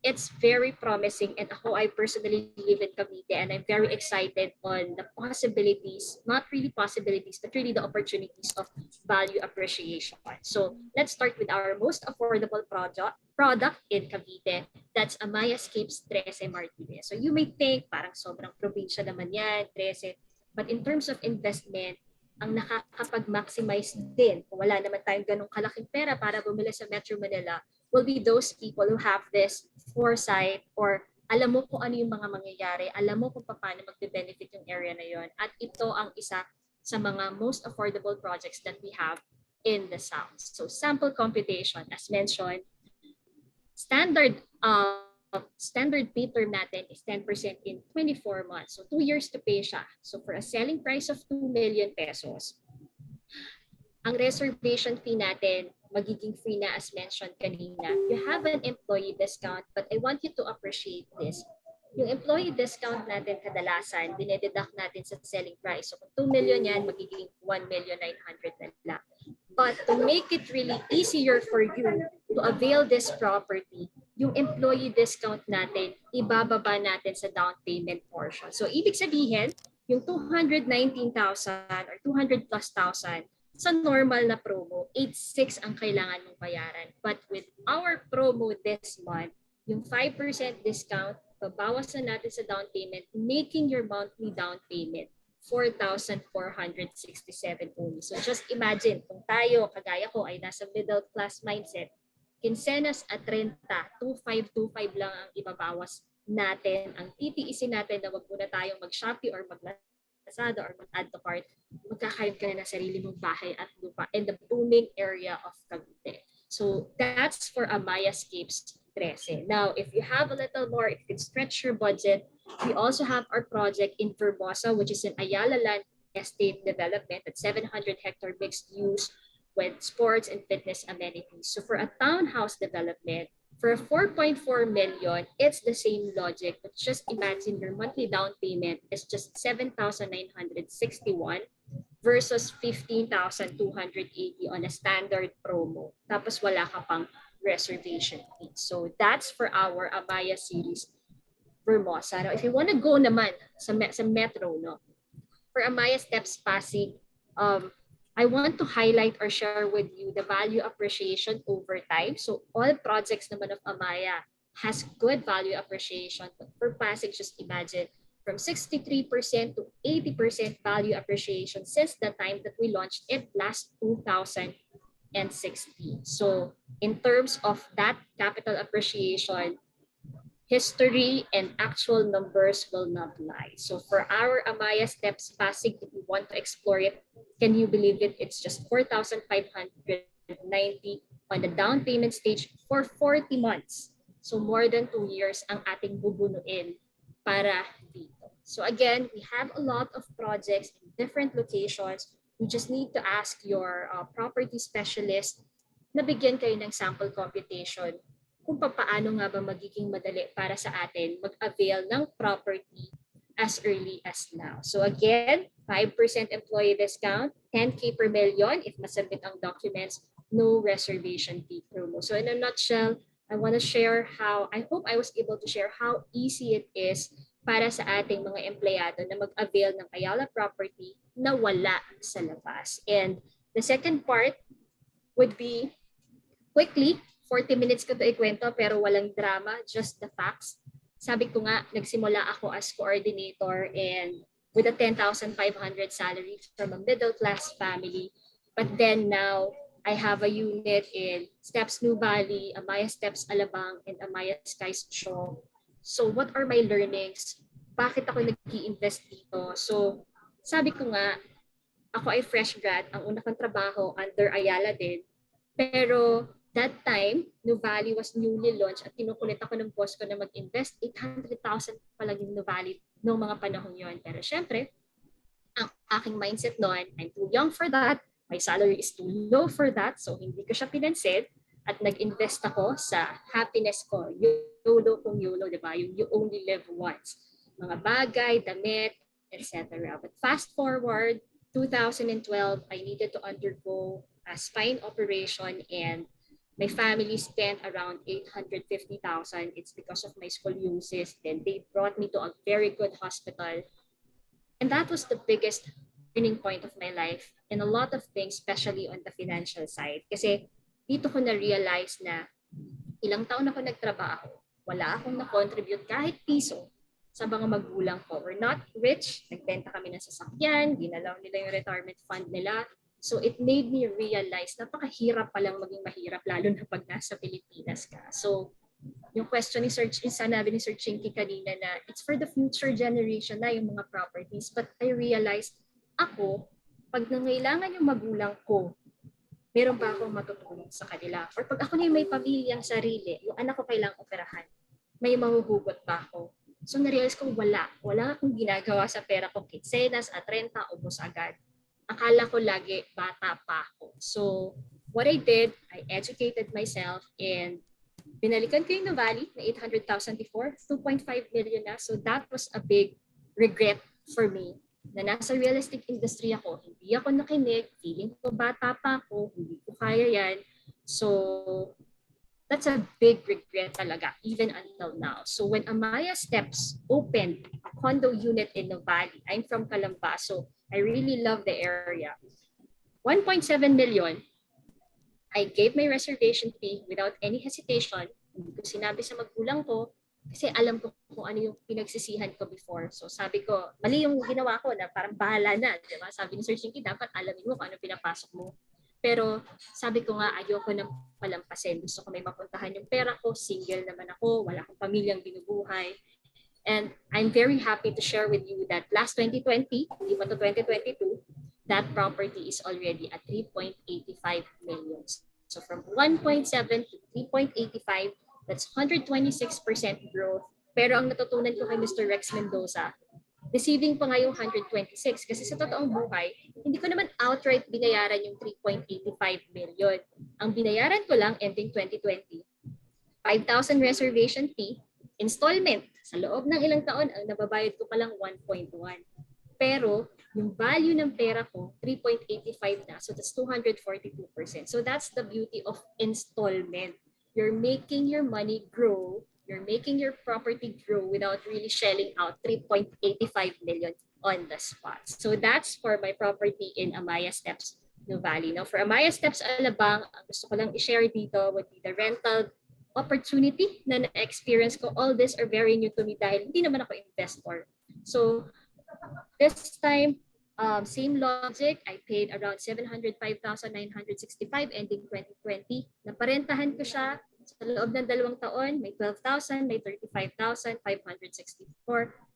it's very promising, and ako, I personally live in Cavite and I'm very excited on the possibilities, not really possibilities, but really the opportunities of value appreciation. So let's start with our most affordable product in Cavite. That's Amaya Escapes 13 Martinez. So you may think parang sobrang probinsya naman yan, 13. But in terms of investment, ang nakakapag-maximize din, kung wala naman tayong ganong kalaking pera para bumili sa Metro Manila, will be those people who have this foresight or alam mo kung ano yung mga mangyayari, alam mo kung paano magbe-benefit yung area na yon. At ito ang isa sa mga most affordable projects that we have in the South. So sample computation, as mentioned, standard pay term natin is 10% in 24 months. So 2 years to pay siya. So for a selling price of 2 million pesos, ang reservation fee natin magiging free na as mentioned kanina. You have an employee discount, but I want you to appreciate this. Yung employee discount natin kadalasan, dinededuct natin sa selling price. So kung 2 million yan, magiging 1,900,000 na lang. But to make it really easier for you to avail this property, yung employee discount natin, ibababa natin sa down payment portion. So ibig sabihin, yung 219,000 or 200 plus thousand, sa normal na promo, 8,600 ang kailangan mong bayaran. But with our promo this month, yung 5% discount, babawasan natin sa down payment, making your monthly down payment 4,467 only. So just imagine, kung tayo, kagaya ko, ay nasa middle class mindset, kinsenas at renta, 2,525 lang ang ibabawas natin. Ang titiisin natin na wag muna tayong mag-Shopee or mag-Lazada or mag-add to cart, magkakaroon ka na ng sarili mong bahay at lupa in the booming area of Cavite. So that's for Amaya Escapes 13. Now, if you have a little more, if you can stretch your budget, we also have our project in Verbosa, which is an Ayala Land Estate Development at 700-hectare mixed use with sports and fitness amenities. So for a townhouse development, for 4.4 million, it's the same logic, but just imagine your monthly down payment is just 7,961 versus 15,280 on a standard promo. Tapos wala ka pang reservation fee. So that's for our Amaya series Vermosa. Now, if you want to go naman sa Metro, no, for Amaya Steps Pasig, I want to highlight or share with you the value appreciation over time. So all projects naman of Amaya has good value appreciation. But for Pasig, just imagine from 63% to 80% value appreciation since the time that we launched it last 2016. So in terms of that capital appreciation, history and actual numbers will not lie. So for our Amaya Steps Pasig, if you want to explore it, can you believe it? It's just 4,590 on the down payment stage for 40 months. So more than 2 years ang ating bubunuin para dito. So again, we have a lot of projects in different locations. You just need to ask your property specialist na bigyan kayo ng sample computation kung paano nga ba magiging madali para sa atin mag-avail ng property as early as now. So again, 5% employee discount, 10K per million if masubmit ang documents, no reservation fee promo. So in a nutshell, I want to share how, I hope I was able to share how easy it is para sa ating mga empleyado na mag-avail ng Ayala property na wala sa labas. And the second part would be, quickly, 40 minutes ko to ikwento pero walang drama, just the facts. Sabi ko nga, nagsimula ako as coordinator and with a 10,500 salary from a middle class family. But then now I have a unit in Steps New Valley, Amaya Steps Alabang, and Amaya Skies Show. So what are my learnings? Bakit ako nag-i-invest dito? So sabi ko nga, ako ay fresh grad. Ang una kong trabaho under Ayala din. Pero that time, New Valley was newly launched at kinukulit ako ng boss ko na mag-invest. 800,000 pa lang yung New Valley noong mga panahon yon. Pero syempre, ang aking mindset noon, I'm too young for that. My salary is too low for that. So hindi ko siya pinansin. At nag-invest ako sa happiness ko. YOLO kung YOLO, di ba? Yung you only live once. Mga bagay, damit, etc. But fast forward, 2012, I needed to undergo a spine operation and my family spent around 850,000. It's because of my scoliosis. Then they brought me to a very good hospital. And that was the biggest turning point of my life in a lot of things, especially on the financial side. Kasi dito ko na-realize na ilang taon ako nagtrabaho, wala akong na-contribute kahit piso sa mga magulang ko. We're not rich, nagbenta kami ng sasakyan, ginalaw nila yung retirement fund nila. So it made me realize napakahirap palang maging mahirap lalo na pag nasa Pilipinas ka. So yung question ni sinabi ni Sir Chinky kanina na it's for the future generation na yung mga properties. But I realized ako, pag nangailangan yung magulang ko, meron pa akong matutulong sa kanila. Or pag ako na yung may pamilyang sarili, yung anak ko kailangang operahan, may mahuhugot pa ako. So na-realize ko wala akong ginagawa sa pera ko, kitsenas at renta, ubos agad. Akala ko lagi bata pa ako. So what I did, I educated myself and binalikan ko yung Nuvali na 800,000 before, 2.5 million na. So that was a big regret for me na nasa real estate industry ako. Hindi ako nakinig, feeling ko bata pa ako, hindi ko kaya yan. So that's a big regret talaga, even until now. So when Amaya Steps opened a condo unit in Nuvali, I'm from Calamba, so I really love the area. 1.7 million, I gave my reservation fee without any hesitation. Hindi ko sinabi sa magulang ko kasi alam ko kung ano yung pinagsisihan ko before. So sabi ko, mali yung ginawa ko na parang bahala na. Diba? Sabi ni Sir Chinky, dapat alamin mo kung ano pinapasok mo. Pero sabi ko nga, ayoko nang palampasin. Gusto ko may mapuntahan yung pera ko. Single naman ako. Wala akong pamilyang binubuhay. And I'm very happy to share with you that last 2020, hindi pa to 2022, that property is already at 3.85 million. So from 1.7 to 3.85, that's 126% growth. Pero ang natutunan ko kay Mr. Rex Mendoza, receiving pa nga yung 126 kasi sa totoong buhay, hindi ko naman outright binayaran yung 3.85 million. Ang binayaran ko lang ending 2020, 5,000 reservation fee, installment. Sa loob ng ilang taon, ang nababayad ko pa lang 1.1. Pero yung value ng pera ko, 3.85 na. So that's 242%. So that's the beauty of installment. You're making your money grow. You're making your property grow without really shelling out 3.85 million on the spot. So that's for my property in Amaya Steps, New Valley. Now for Amaya Steps, Alabang, ang gusto ko lang i-share dito would be the rental opportunity na na-experience ko. All these are very new to me dahil hindi naman ako investor. So this time, same logic, I paid around 705,965 ending 2020. Naparentahan ko siya sa loob ng 2 taon, may 12,000, may 35,564.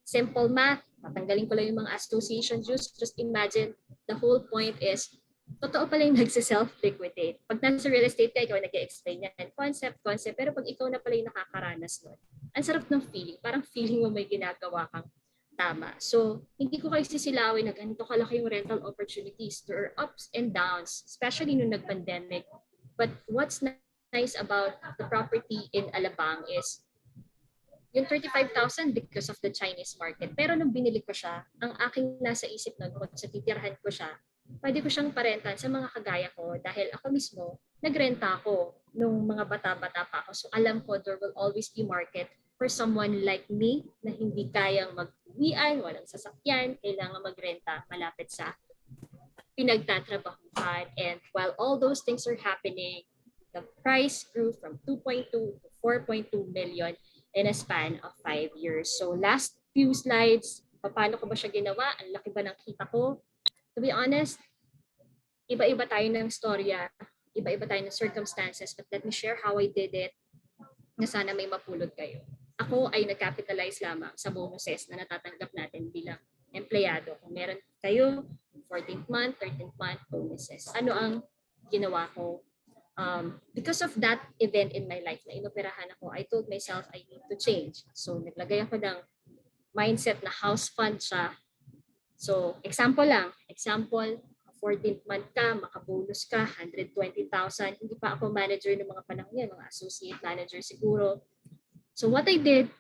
Simple math, tatanggalin ko lang yung mga association dues. Just imagine, the whole point is, totoo pala yung nagsiself-liquidate. Pag nasa real estate ka, ikaw nag-explain yan. Concept. Pero pag ikaw na pala yung nakakaranas nun, ang sarap ng feeling. Parang feeling mo may ginagawa kang tama. So, hindi ko kayo sisilawin na ganito kalaki yung rental opportunities. There are ups and downs, especially nung nag-pandemic. But what's nice about the property in Alabang is yung 35,000 because of the Chinese market. Pero nung binili ko siya, ang aking nasa isip nun, kung sa titirhan ko siya, pwede ko siyang parentan sa mga kagaya ko dahil ako mismo, nagrenta ako nung mga bata-bata pa ako. So alam ko there will always be market for someone like me na hindi kayang mag-uwian, walang sasakyan, kailangan magrenta malapit sa pinagtatrabahuhan. And while all those things are happening, the price grew from 2.2 to 4.2 million in a span of 5 years. So last few slides, Paano ko ba siya ginawa? Ang laki ba ng kita ko? To be honest, iba-iba tayo ng storya, iba-iba tayo ng circumstances, but let me share how I did it na sana may mapulot kayo. Ako ay nag-capitalize lamang sa bonuses na natatanggap natin bilang empleyado. Kung meron kayo, 14th month, 13th month bonuses. Ano ang ginawa ko? Because of that event in my life na inoperahan ako, I told myself I need to change. So naglagay ako ng mindset na house fund siya. So example lang, 14th month ka, makabonus ka, 120,000. Hindi pa ako manager ng mga panahon yan, mga associate manager siguro. So what I did,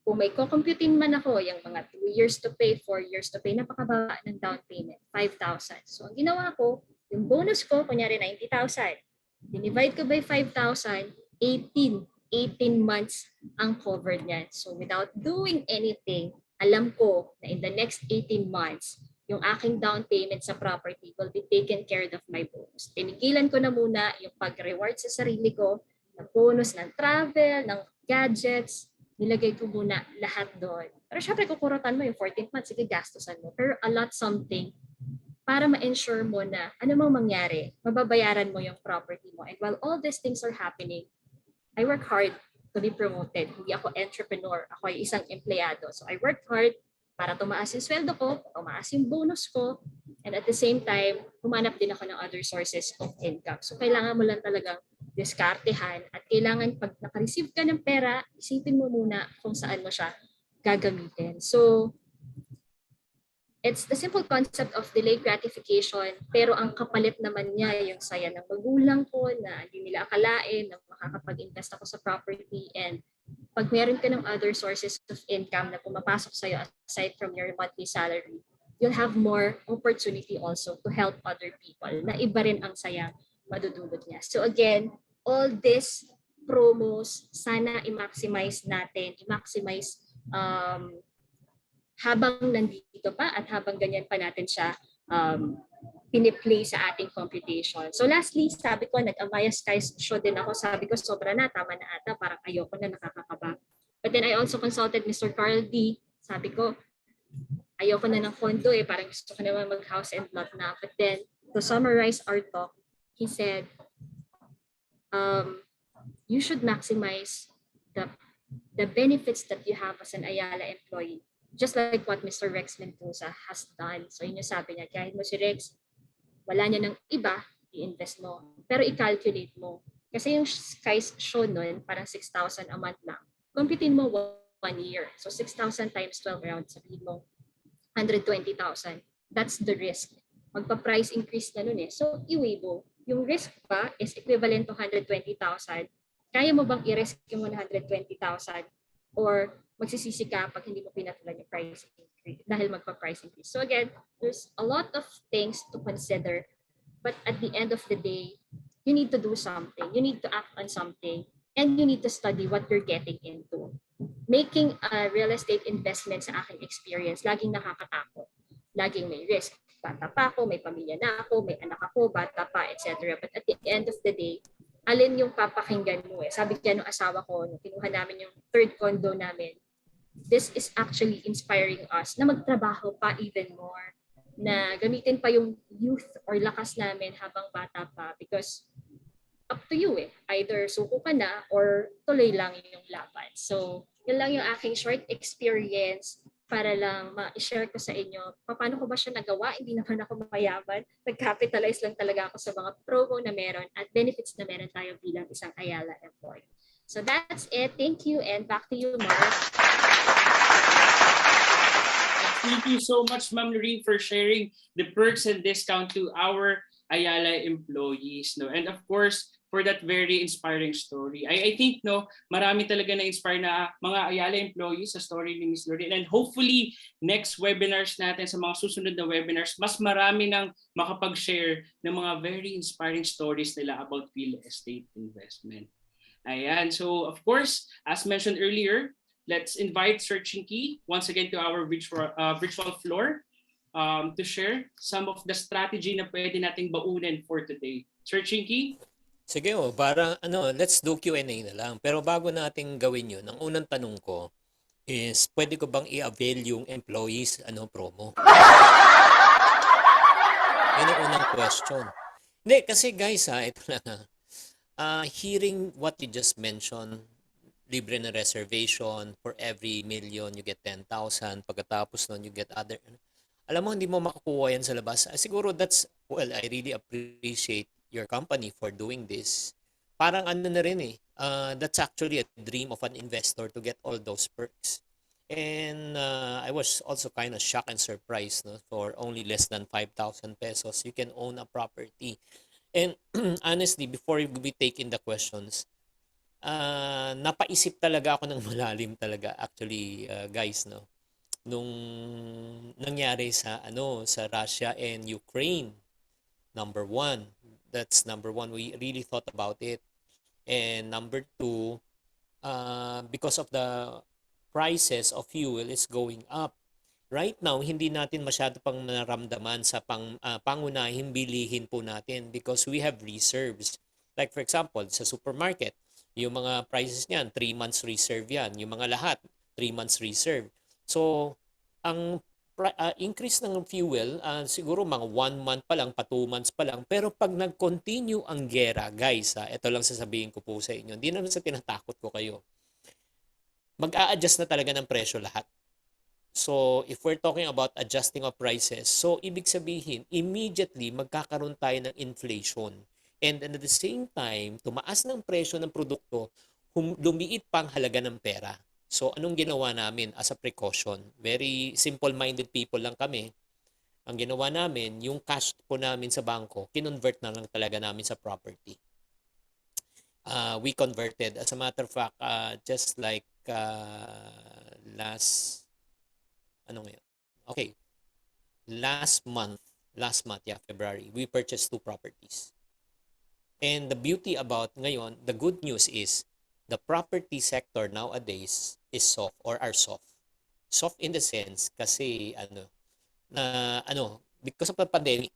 kung may kukumputin man ako, yung mga 2 years to pay, 4 years to pay, napakababa ng down payment, 5,000. So ang ginawa ko, yung bonus ko, kunyari 90,000. Divide ko by 5,000, 18 months ang covered niyan. So without doing anything, alam ko na in the next 18 months, yung aking down payment sa property will be taken care of my bonus. Tinigilan ko na muna yung pag-reward sa sarili ko, ng bonus ng travel, ng gadgets, nilagay ko muna lahat doon. Pero syempre, kukurutan mo yung 14th month, sige, gastusan mo. Pero allot something para ma-ensure mo na ano mang mangyari, mababayaran mo yung property mo. And while all these things are happening, I work hard to be promoted. Hindi ako entrepreneur, ako ay isang empleyado. So I worked hard para tumaas yung sweldo ko, tumaas yung bonus ko, and at the same time, humanap din ako ng other sources of income. So kailangan mo lang talagang diskartehan at kailangan pag naka-receive ka ng pera, isipin mo muna kung saan mo siya gagamitin. So it's the simple concept of delayed gratification, pero ang kapalit naman niya yung saya ng magulang ko na hindi nila akalain na makakapag-invest ako sa property, and pag meron ka ng other sources of income na pumapasok sa'yo aside from your monthly salary, you'll have more opportunity also to help other people na iba rin ang sayang madudulot niya. So again, all these promos, sana i-maximize natin, i-maximize habang nandito pa at habang ganyan pa natin siya piniplay sa ating computation. So lastly, sabi ko, nag-Amaya Skies show din ako. Sabi ko, sobra na, tama na ata, parang ayoko na, nakakakaba. But then I also consulted Mr. Carl D. Sabi ko, ayoko na ng condo parang gusto ko naman mag-house and lot na. But then, to summarize our talk, he said, you should maximize the benefits that you have as an Ayala employee. Just like what Mr. Rex Mendoza has done. So yun yung sabi niya, kahit mo si Rex, wala niya ng iba, i-invest mo. Pero i-calculate mo. Kasi yung Skies show nun, parang 6,000 a month lang. Computin mo 1 year. So 6,000 times 12 around, sabihin mo, 120,000. That's the risk. Magpa-price increase na nun So i-weigh mo. Yung risk pa is equivalent to 120,000. Kaya mo bang i-risk yung 120,000? Or magsisisi ka pag hindi mo pinatulan yung price increase dahil magpa-price increase. So again, there's a lot of things to consider, but at the end of the day, you need to do something. You need to act on something, and you need to study what you're getting into. Making a real estate investment sa aking experience, laging nakakatakot. Laging may risk. Bata pa ako, may pamilya na ako, may anak ako, bata pa, etc. But at the end of the day, alin yung papakinggan mo Sabi kaya nung asawa ko, nung kinuha namin yung third condo namin, this is actually inspiring us na magtrabaho pa even more, na gamitin pa yung youth or lakas namin habang bata pa, because up to you Either suko ka na or tuloy lang yung laban. So, yun lang yung aking short experience para lang ma-share ko sa inyo. Paano ko ba siya nagawa? Hindi naman ako mayaman. Nag-capitalize lang talaga ako sa mga promo na meron at benefits na meron tayo bilang isang Ayala employee. So that's it. Thank you, and back to you, Mark. Thank you so much, Ma'am Lorraine, for sharing the perks and discount to our Ayala employees. And of course, for that very inspiring story. I think marami talaga na-inspire na mga Ayala employees sa story ni Ms. Lorraine. And hopefully, next webinars natin, sa mga susunod na webinars, mas marami nang makapag-share ng mga very inspiring stories nila about real estate investment. Ayan. So, of course, as mentioned earlier, let's invite Sir Chinky once again to our virtual floor to share some of the strategy na pwede nating baunin for today. Sir Chinky? Sige, parang let's do Q&A na lang. Pero bago nating gawin yun, ang unang tanong ko is pwede ko bang i-avail yung employees promo? Yun ang unang question. Hindi, kasi guys ito lang hearing what you just mentioned, libre na reservation, for every million you get 10,000, pagkatapos nun you get other, alam mo, hindi mo makakuha yan sa labas. Siguro well, I really appreciate your company for doing this. Parang ano na rin that's actually a dream of an investor to get all those perks. And I was also kind of shocked and surprised, no? For only less than 5,000 pesos, you can own a property. And honestly, before we take in the questions, napaisip talaga ako ng malalim talaga actually, guys, no? Nung nangyari sa sa Russia and Ukraine. Number one, that's number one. We really thought about it. And number two, because of the prices of fuel is going up. Right now, hindi natin masyado pang naramdaman sa pangunahing bilihin po natin because we have reserves. Like for example, sa supermarket, yung mga prices niyan, 3 months reserve yan. Yung mga lahat, 3 months reserve. So, ang increase ng fuel, siguro mga 1 month pa lang, pa 2 months pa lang. Pero pag nag-continue ang gera, guys, ito lang sasabihin ko po sa inyo. Hindi naman sa tinatakot ko kayo. Mag-a-adjust na talaga ng presyo lahat. So, if we're talking about adjusting of prices, so ibig sabihin, immediately magkakaroon tayo ng inflation. And at the same time, tumaas ng presyo ng produkto, lumiit pa ang halaga ng pera. So, anong ginawa namin as a precaution? Very simple-minded people lang kami. Ang ginawa namin, yung cash po namin sa bangko, kinonvert na lang talaga namin sa property. We converted. As a matter of fact, just like last month, February, we purchased 2 properties. And the beauty about ngayon, the good news is the property sector nowadays is soft or are soft. Soft in the sense kasi because of the pandemic,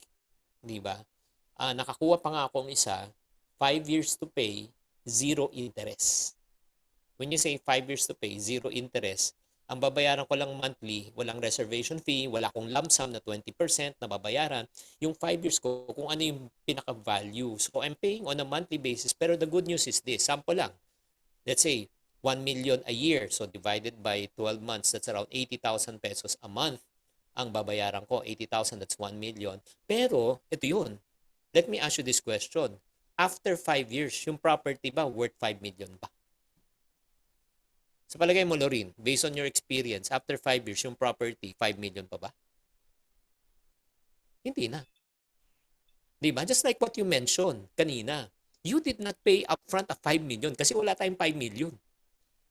di ba? Nakakuha pa nga akong isa, 5 years to pay, 0 interest. When you say 5 years to pay, 0 interest, ang babayaran ko lang monthly, walang reservation fee, wala akong lump sum na 20% na babayaran. Yung 5 years ko, kung ano yung pinaka-value. So I'm paying on a monthly basis. Pero the good news is this, sample lang. Let's say, 1 million a year. So divided by 12 months, that's around 80,000 pesos a month ang babayaran ko. 80,000, that's 1 million. Pero, ito yun. Let me ask you this question. After 5 years, yung property ba worth 5 million ba? Sa palagay mo, Lorin, based on your experience, after 5 years, yung property, 5 million pa ba? Hindi na. Diba? Just like what you mentioned kanina. You did not pay upfront a 5 million kasi wala tayong 5 million.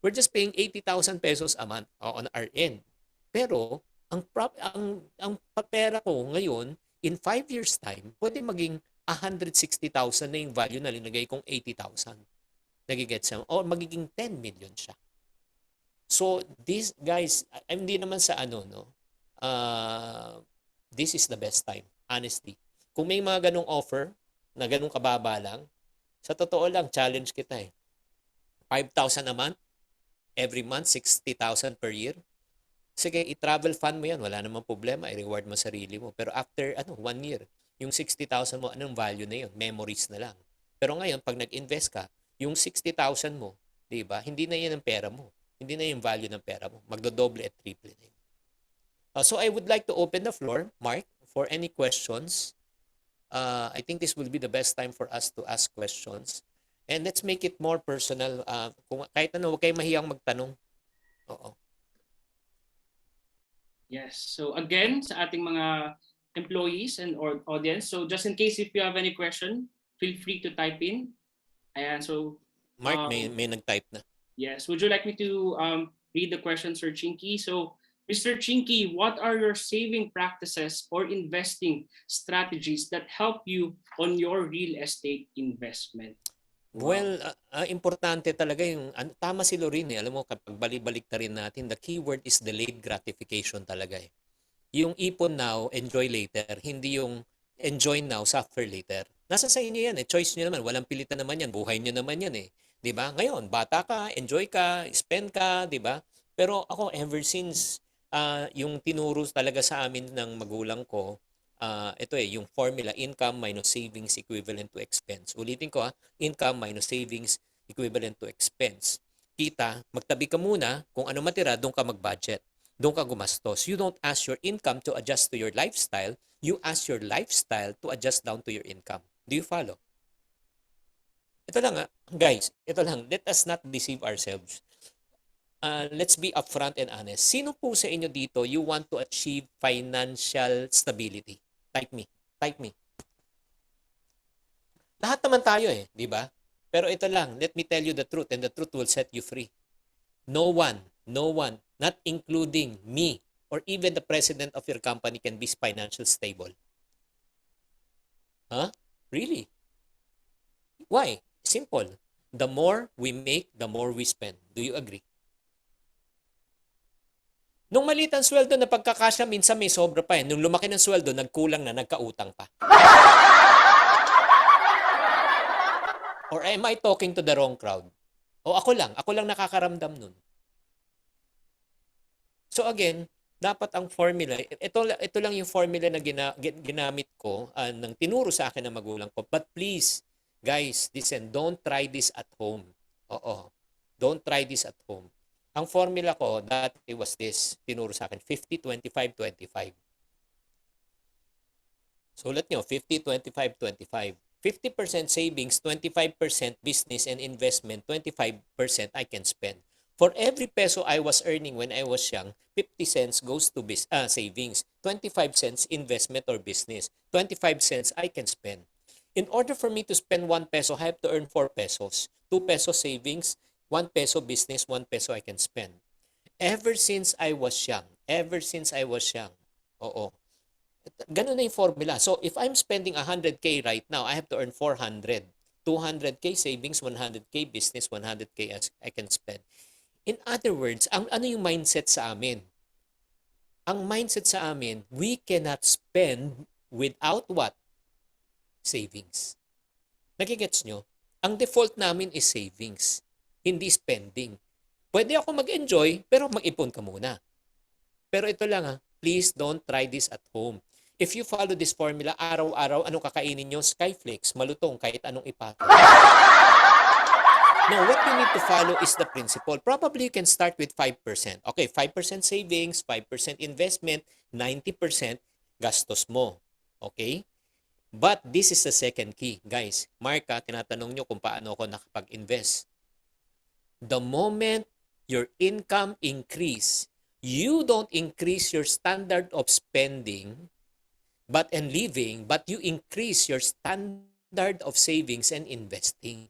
We're just paying 80,000 pesos a month on our end. Pero, ang pera ko ngayon, in 5 years time, pwede maging 160,000 na yung value na linagay kong 80,000. Nagigets siya? O magiging 10 million siya. So, this, guys, hindi naman sa this is the best time, honestly. Kung may mga ganong offer, na ganong kababa lang, sa totoo lang, challenge kita 5,000 a month, every month, 60,000 per year. Sige, i-travel fund mo yan, wala namang problema, i-reward mo sarili mo. Pero after, 1 year, yung 60,000 mo, anong value na yun? Memories na lang. Pero ngayon, pag nag-invest ka, yung 60,000 mo, di ba, hindi na yan ang pera mo. Hindi na yung value ng pera mo. Magdodoble at triple na yun. So I would like to open the floor, Mark, for any questions. I think this will be the best time for us to ask questions. And let's make it more personal. Kahit huwag kayong mahiyang magtanong. Oo. Yes. So again, sa ating mga employees and or audience, so just in case if you have any question, feel free to type in. Ayan, so Mark, may nag-type na. yes. Would you like me to read the question, Sir Chinky? So, Mr. Chinky, what are your saving practices or investing strategies that help you on your real estate investment? Well, importante talaga yung, tama si Lorin alam mo, kapag balik ta rin natin, the keyword is delayed gratification talaga Yung ipon now, enjoy later, hindi yung enjoy now, suffer later. Nasa sa inyo yan choice nyo naman, walang pilitan naman yan, buhay nyo naman yan 'di ba? Ngayon, bata ka, enjoy ka, spend ka, 'di ba? Pero ako ever since yung tinuro talaga sa amin ng magulang ko, ito yung formula, income minus savings equivalent to expense. Ulitin ko income minus savings equivalent to expense. Kita, magtabi ka muna, kung ano matira, doon ka mag-budget. Doon ka gumastos. You don't ask your income to adjust to your lifestyle. You ask your lifestyle to adjust down to your income. Do you follow? Ito lang guys, ito lang. Let us not deceive ourselves. Let's be upfront and honest. Sino po sa inyo dito you want to achieve financial stability? Type me. Type me. Lahat naman tayo di ba? Pero ito lang, let me tell you the truth and the truth will set you free. No one, not including me or even the president of your company can be financial stable. Huh? Really? Why? Simple. The more we make, the more we spend. Do you agree? Nung maliit ang sweldo na pagkakasya, minsan may sobra pa Nung lumaki ng sweldo, nagkulang na, nagkautang pa. Or am I talking to the wrong crowd? O ako lang nakakaramdam nun. So again, dapat ang formula, ito lang yung formula na ginamit ko ng tinuro sa akin ng magulang ko. But please, guys, listen, don't try this at home. Oo. Don't try this at home. Ang formula ko dati was this, tinuro sa akin, 50, 25, 25. Sulat nyo, 50, 25, 25. 50% savings, 25% business and investment, 25% I can spend. For every peso I was earning when I was young, 50 cents goes to savings, 25 cents investment or business, 25 cents I can spend. In order for me to spend 1 peso, I have to earn 4 pesos. 2 pesos savings, 1 peso business, 1 peso I can spend. Ever since I was young, oo, ganun na yung formula. So, if I'm spending 100K right now, I have to earn 400. 200K savings, 100K business, 100K I can spend. In other words, ano yung mindset sa amin? Ang mindset sa amin, we cannot spend without what? Savings. Nagigets nyo? Ang default namin is savings, hindi spending. Pwede ako mag-enjoy, pero mag-ipon ka muna. Pero ito lang please don't try this at home. If you follow this formula, araw-araw, anong kakainin nyo? Skyflakes, malutong, kahit anong ipatong. Now, what you need to follow is the principle. Probably you can start with 5%. Okay, 5% savings, 5% investment, 90% gastos mo. Okay? But this is the second key. Guys, Mark, tinatanong nyo kung paano ako nakapag-invest. The moment your income increase, you don't increase your standard of spending and living, but you increase your standard of savings and investing.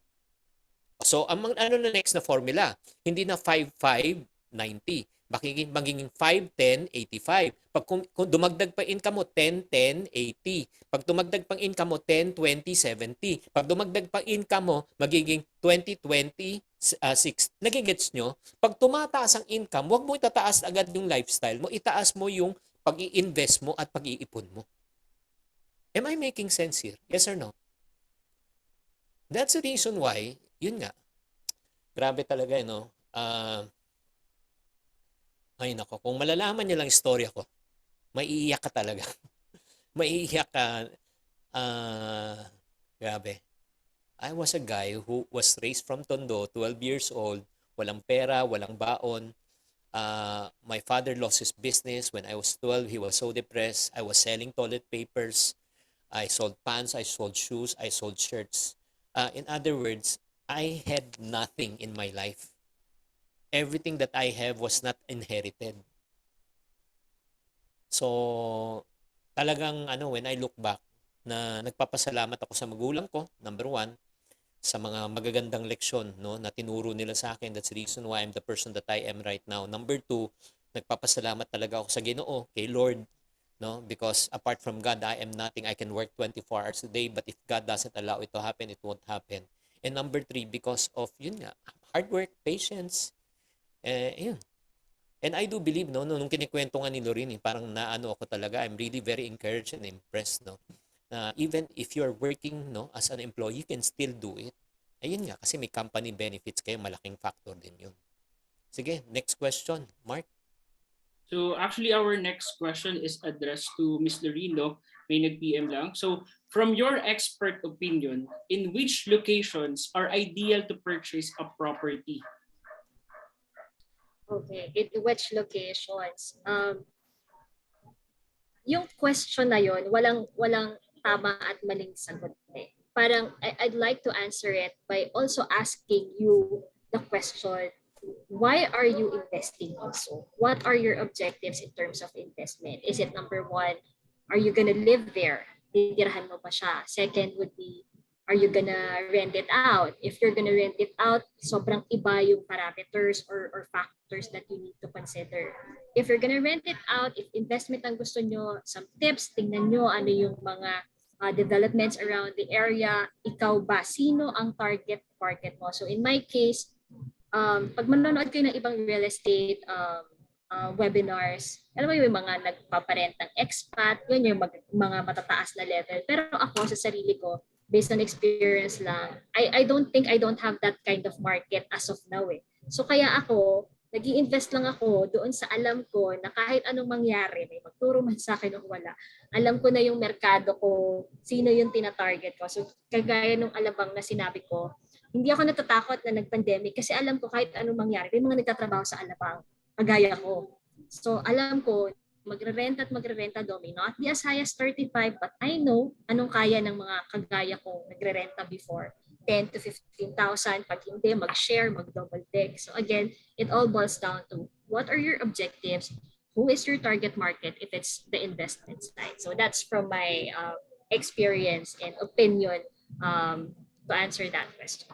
So, ang na next na formula, hindi na 5-5, 90. Magiging 5-10, 85. Pag kung dumagdag pa income mo, 10-10, 80. Pag dumagdag pang income mo, 10-20, 70. Pag dumagdag pang income mo, magiging 20-20, 6. Nagigets nyo? Pag tumataas ang income, huwag mo itataas agad yung lifestyle mo. Itaas mo yung pag-i-invest mo at pag-iipon mo. Am I making sense here? Yes or no? That's the reason why, yun nga, grabe talaga, ay nako, kung malalaman niyo lang istorya ko, maiiyak ka talaga. Maiiyak ka. Grabe. I was a guy who was raised from Tondo, 12 years old, walang pera, walang baon. My father lost his business. When I was 12, he was so depressed. I was selling toilet papers. I sold pants, I sold shoes, I sold shirts. In other words, I had nothing in my life. Everything that I have was not inherited. So, talagang when I look back, na nagpapasalamat ako sa magulang ko, number 1, sa mga magagandang leksyon na tinuro nila sa akin. That's the reason why I'm the person that I am right now. Number 2, nagpapasalamat talaga ako sa Ginoo, kay Lord, because apart from God, I am nothing. I can work 24 hours a day, but if God doesn't allow it to happen, it won't happen. And number 3, because of hard work, patience, yun. And I do believe, nung kinikwento nga ni Lorene, parang naano ako talaga, I'm really very encouraged and impressed, even if you're working, as an employee, you can still do it. Ayun nga, kasi may company benefits kayo, malaking factor din yun. Sige, next question, Mark. So actually, our next question is addressed to Ms. Lorino. May nag-PM lang. So from your expert opinion, in which locations are ideal to purchase a property? Okay, in which locations? Yung question na yon, walang tama at maling sagot eh. Parang I'd like to answer it by also asking you the question, why are you investing also? What are your objectives in terms of investment? Is it number one, are you gonna live there? Titirahan mo pa siya. Second would be, are you gonna rent it out? If you're gonna rent it out, sobrang iba yung parameters or factors that you need to consider. If you're gonna rent it out, if investment ang gusto nyo, some tips, tingnan nyo ano yung mga developments around the area. Ikaw ba? Sino ang target market mo? So in my case, pag manonood kayo ng ibang real estate webinars, alam mo yung mga nagpaparent ng expat, yun yung mga matataas na level. Pero ako sa sarili ko, based on experience lang, I don't think I don't have that kind of market as of now eh. So kaya ako, nag-i-invest lang ako doon sa alam ko na kahit anong mangyari, may magturo man sa akin o wala, alam ko na yung merkado ko, sino yung tina-target ko. So kagaya nung alabang na sinabi ko, hindi ako natatakot na nag-pandemic kasi alam ko kahit anong mangyari, may mga nagtatrabaho sa alabang, kagaya ko. So alam ko, magre-renta daw may not be as high as 35, but I know anong kaya ng mga kagaya ko nagre-renta before. 10 to 15,000, pag hindi, mag-share, mag-double deck. So again, it all boils down to what are your objectives, who is your target market if it's the investment side. So that's from my experience and opinion to answer that question.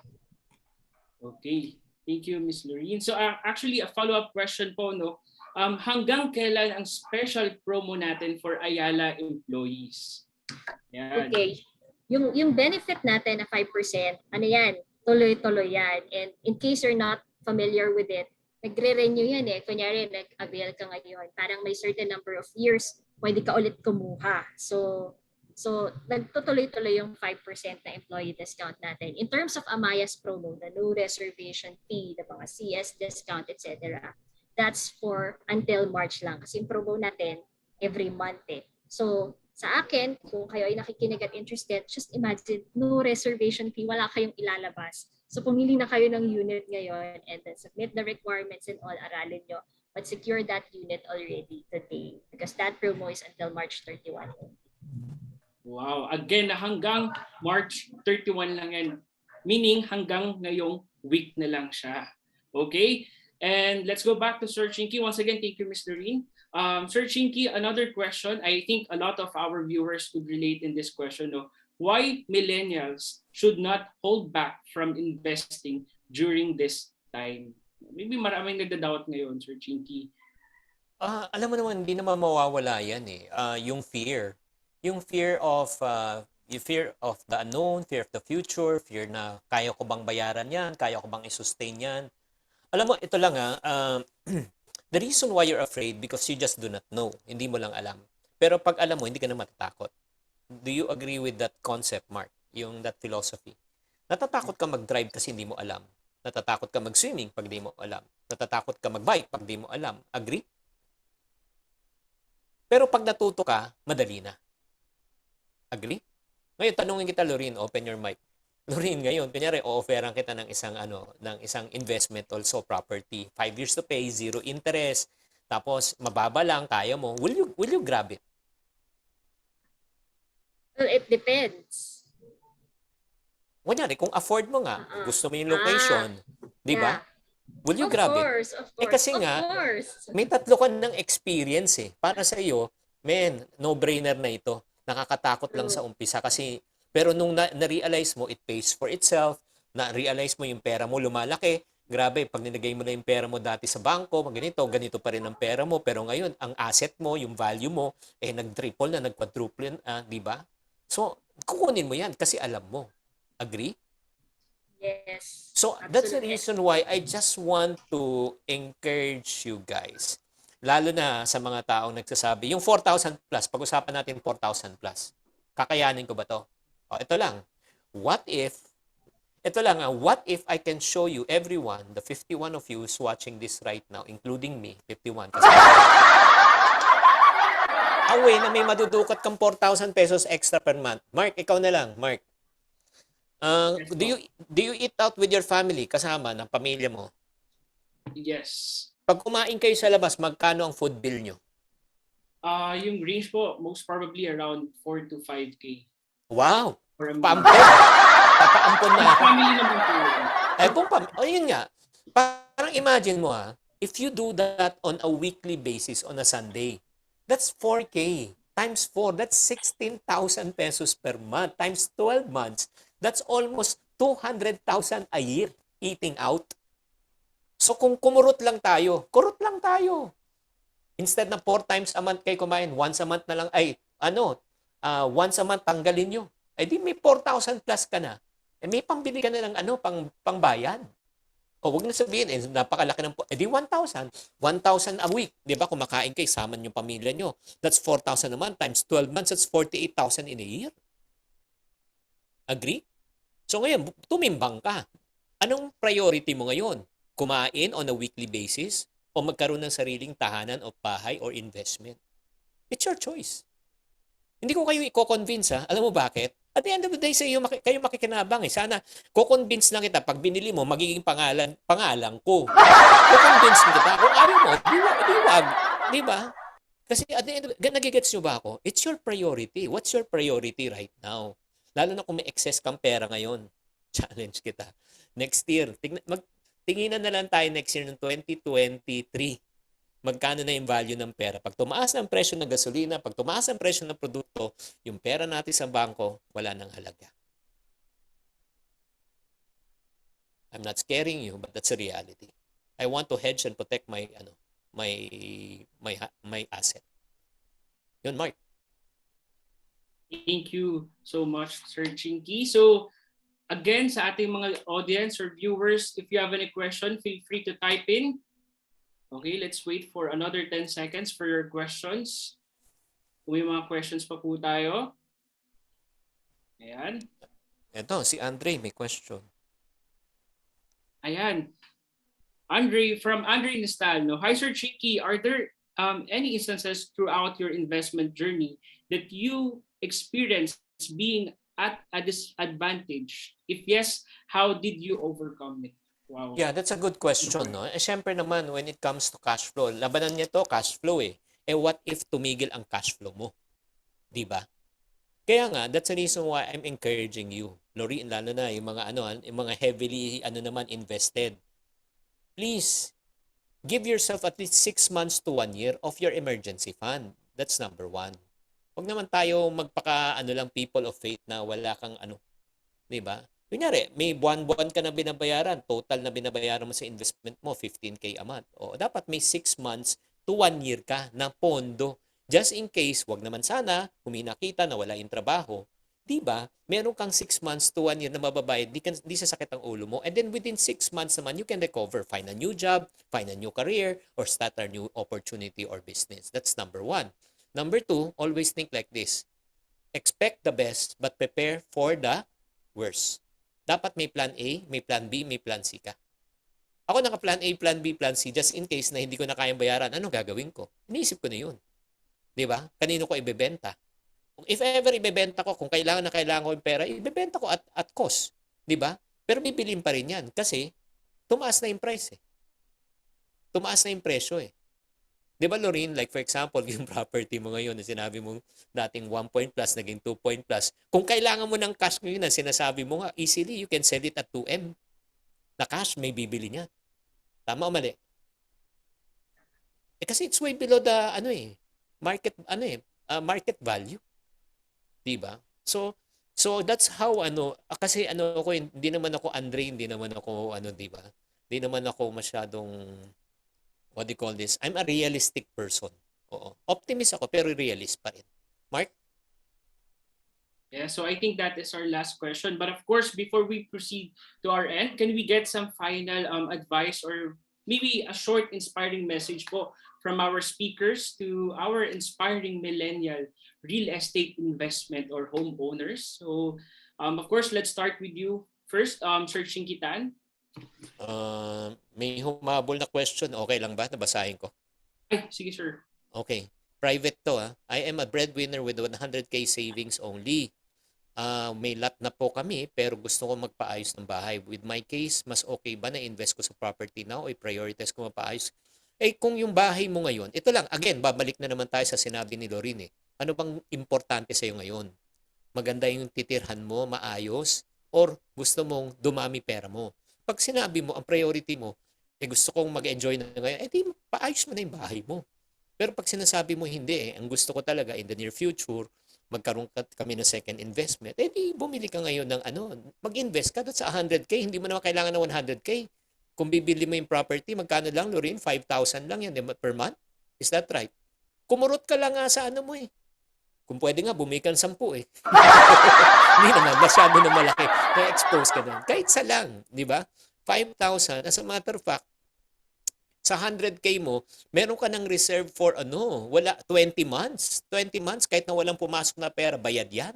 Okay. Thank you, Ms. Lorene. So actually, a follow-up question po, no? Hanggang kailan ang special promo natin for Ayala employees? Yan. Okay. Yung benefit natin na 5%, ano yan? Tuloy-tuloy yan. And in case you're not familiar with it, nagre-renew yan eh. Kunyari, nag-avail ka ngayon. Parang may certain number of years, pwede ka ulit kumuha. So nagtutuloy-tuloy yung 5% na employee discount natin. In terms of Amaya's promo, the no reservation fee, the mga CS discount, etc., that's for until March lang. Kasi yung promo natin, every month eh. So, sa akin, kung kayo ay nakikinig at interested, just imagine, no reservation fee, wala kayong ilalabas. So, pumili na kayo ng unit ngayon and then submit the requirements and all, aralin nyo. But secure that unit already today because that promo is until March 31. Wow. Again, hanggang March 31 lang yan. Meaning, hanggang ngayong week na lang siya. Okay? And let's go back to Sir Chinky. Once again, thank you, Mr. Rin. Sir Chinky, another question. I think a lot of our viewers could relate in this question. No? Why millennials should not hold back from investing during this time? Maybe maraming nagda-doubt ngayon, Sir Chinky. Alam mo naman, hindi naman mawawala yan eh. Yung fear. Yung fear of the unknown, fear of the future, fear na kaya ko bang bayaran yan, kaya ko bang i-sustain yan. Alam mo, ito lang the reason why you're afraid because you just do not know. Hindi mo lang alam. Pero pag alam mo, hindi ka na matatakot. Do you agree with that concept, Mark? Yung that philosophy? Natatakot ka mag-drive kasi hindi mo alam. Natatakot ka mag-swimming pag hindi mo alam. Natatakot ka mag-bike pag hindi mo alam. Agree? Pero pag natuto ka, madali na. Agree? Ngayon, tanungin kita, Lorene, open your mic. Lorene, ngayon, kunyari, o-offeran kita ng isang investment also property. 5 years to pay, 0 interest, tapos mababa lang, kaya mo. Will you grab it? Well, it depends. Kunyari, kung afford mo nga, gusto mo yung location, di ba? Will you grab it? Of course, Kasi nga, may tatlo ka ng experience eh. Para sa iyo, no-brainer na ito. Nakakatakot lang sa umpisa kasi pero nung na-realize mo, it pays for itself, na-realize mo yung pera mo lumalaki, grabe, pag nilagay mo na yung pera mo dati sa bangko, ganito pa rin ang pera mo, pero ngayon, ang asset mo, yung value mo, nag-triple na, nag-quadruple na, di ba? So, kukunin mo yan kasi alam mo. Agree? Yes. So, that's the reason why I just want to encourage you guys. Lalo na sa mga taong nagsasabi, yung 4,000 plus, pag-usapan natin 4,000 plus. Kakayanin ko ba to? O, ito lang. What if Ito lang, what if I can show you, everyone, the 51 of you who's watching this right now, including me, 51, kasi a way na may madudukot kang 4,000 pesos extra per month. Mark, ikaw na lang, Mark. Yes Do po. you eat out with your family, kasama ng pamilya mo? Yes. Pag kumain kayo sa labas, magkano ang food bill nyo? Yung range po, most probably around 4 to 5K Wow! for a meal. Paampon! Papaampon na With ako. family naman po yun. Yun nga. Parang imagine mo if you do that on a weekly basis on a Sunday, that's 4K. Times 4, that's 16,000 pesos per month. Times 12 months, that's almost 200,000 a year eating out. So kung kurot lang tayo. Instead na 4 times a month kayo kumain, once a month na lang, once a month tanggalin nyo. Di may 4,000 plus ka na. May pambili ka na ng pangbayad. O wag na sabihin, napakalaki ng, di 1,000. 1,000 a week. Di ba? Kumakain kayo, sama yung pamilya nyo. That's 4,000 a month times 12 months, that's 48,000 in a year. Agree? So ngayon, tumimbang ka. Anong priority mo ngayon? Kumain on a weekly basis o magkaroon ng sariling tahanan o bahay or investment? It's your choice. Hindi ko kayo i-convince Alam mo bakit? At the end of the day, kayo makikinabang Sana, ko-convince lang kita. Pag binili mo, magiging pangalan ko. Ko-convince kita. Kung ayaw mo, di wag. Di ba? Kasi at the end of the day, nagigets nyo ba ako? It's your priority. What's your priority right now? Lalo na kung may excess kang pera ngayon. Challenge kita. Next year, tinginan na lang tayo next year ng 2023. Magkano na yung value ng pera. Pag tumaas ang presyo ng gasolina, pag tumaas ang presyo ng produkto, yung pera natin sa bangko, wala nang halaga. I'm not scaring you, but that's a reality. I want to hedge and protect my asset. Yun, Mark. Thank you so much, Sir Chinky. So, again, sa ating mga audience or viewers, if you have any question, feel free to type in. Okay, let's wait for another 10 seconds for your questions. Kung may mga questions pa po tayo. Ayan. Ito, si Andre may question. Ayan. From Andre Nestal. No? Hi, Sir Chinky. Are there any instances throughout your investment journey that you experienced being at a disadvantage? If yes, how did you overcome it? Wow. Yeah, that's a good question, no? Siyempre naman, when it comes to cash flow, labanan niya to, cash flow what if tumigil ang cash flow mo? Di ba? Kaya nga, that's the reason why I'm encouraging you. Loreen, lalo na, yung mga heavily, invested. Please, give yourself at least 6 months to 1 year of your emergency fund. That's number 1. Huwag naman tayo people of faith na wala kang di ba? Kunyari, may buwan-buwan ka na binabayaran, total na binabayaran mo sa investment mo, 15K a month. O dapat may 6 months to 1 year ka na pondo. Just in case, wag naman sana, humina kita na wala yung trabaho. Diba? Meron kang 6 months to 1 year na mababayad, di sasakit ang ulo mo. And then within 6 months naman, you can recover, find a new job, find a new career, or start a new opportunity or business. That's number 1. Number 2, always think like this. Expect the best, but prepare for the worst. Dapat may plan A, may plan B, may plan C ka. Ako naka-plan A, plan B, plan C, just in case na hindi ko na kayang bayaran, ano gagawin ko? Iniisip ko na yun. Di ba? Kanino ko ibebenta? If ever ibebenta ko, kung kailangan ko yung pera, ibebenta ko at cost. Di ba? Pero bibilin pa rin yan kasi tumaas na yung price Tumaas na yung presyo Di ba, Loreen? Like for example, yung property mo ngayon na sinabi mo dating 1 point plus, naging 2 point plus. Kung kailangan mo ng cash ngayon na sinasabi mo nga, easily you can sell it at 2M. Na cash, may bibili niya. Tama o mali? Kasi it's way below the market value. Di ba? So that's how kasi hindi naman ako Andre, hindi naman ako di ba? Hindi naman ako masyadong what do you call this? I'm a realistic person. Oo. Optimist ako pero realist pa rin. Mark? Yeah, so I think that is our last question. But of course, before we proceed to our end, can we get some final advice or maybe a short inspiring message po from our speakers to our inspiring millennial real estate investment or homeowners? So of course, let's start with you, first, Sir Chinkitan. May humabol na question. Okay lang ba? Nabasahin ko. Ay, sige sir. Okay. Private to I am a breadwinner with 100k savings only. May lot na po kami pero gusto ko magpaayos ng bahay. With my case, mas okay ba na invest ko sa property now o i-prioritize ko magpaayos? Kung yung bahay mo ngayon, ito lang, again, babalik na naman tayo sa sinabi ni Lorin Ano bang importante sa'yo ngayon? Maganda yung titirhan mo, maayos, or gusto mong dumami pera mo? Pag sinabi mo, ang priority mo, gusto kong mag-enjoy na ngayon, di paayos mo na yung bahay mo. Pero pag sinasabi mo hindi, ang gusto ko talaga in the near future, magkaroon kami ng second investment, di bumili ka ngayon ng mag-invest ka sa 100k, hindi mo naman kailangan ng 100k. Kung bibili mo yung property, magkano lang, Lorin? 5,000 lang yan per month? Is that right? Kumurot ka lang nga sa mo Kung pwede nga, bumili ka ng 10 Hindi naman, masyado na malaki. Na-expose ka doon. Kahit isa lang, di ba? 5,000, as a matter of fact, sa 100k mo, meron ka ng reserve for wala 20 months. 20 months kahit na walang pumasok na pera, bayad 'yan.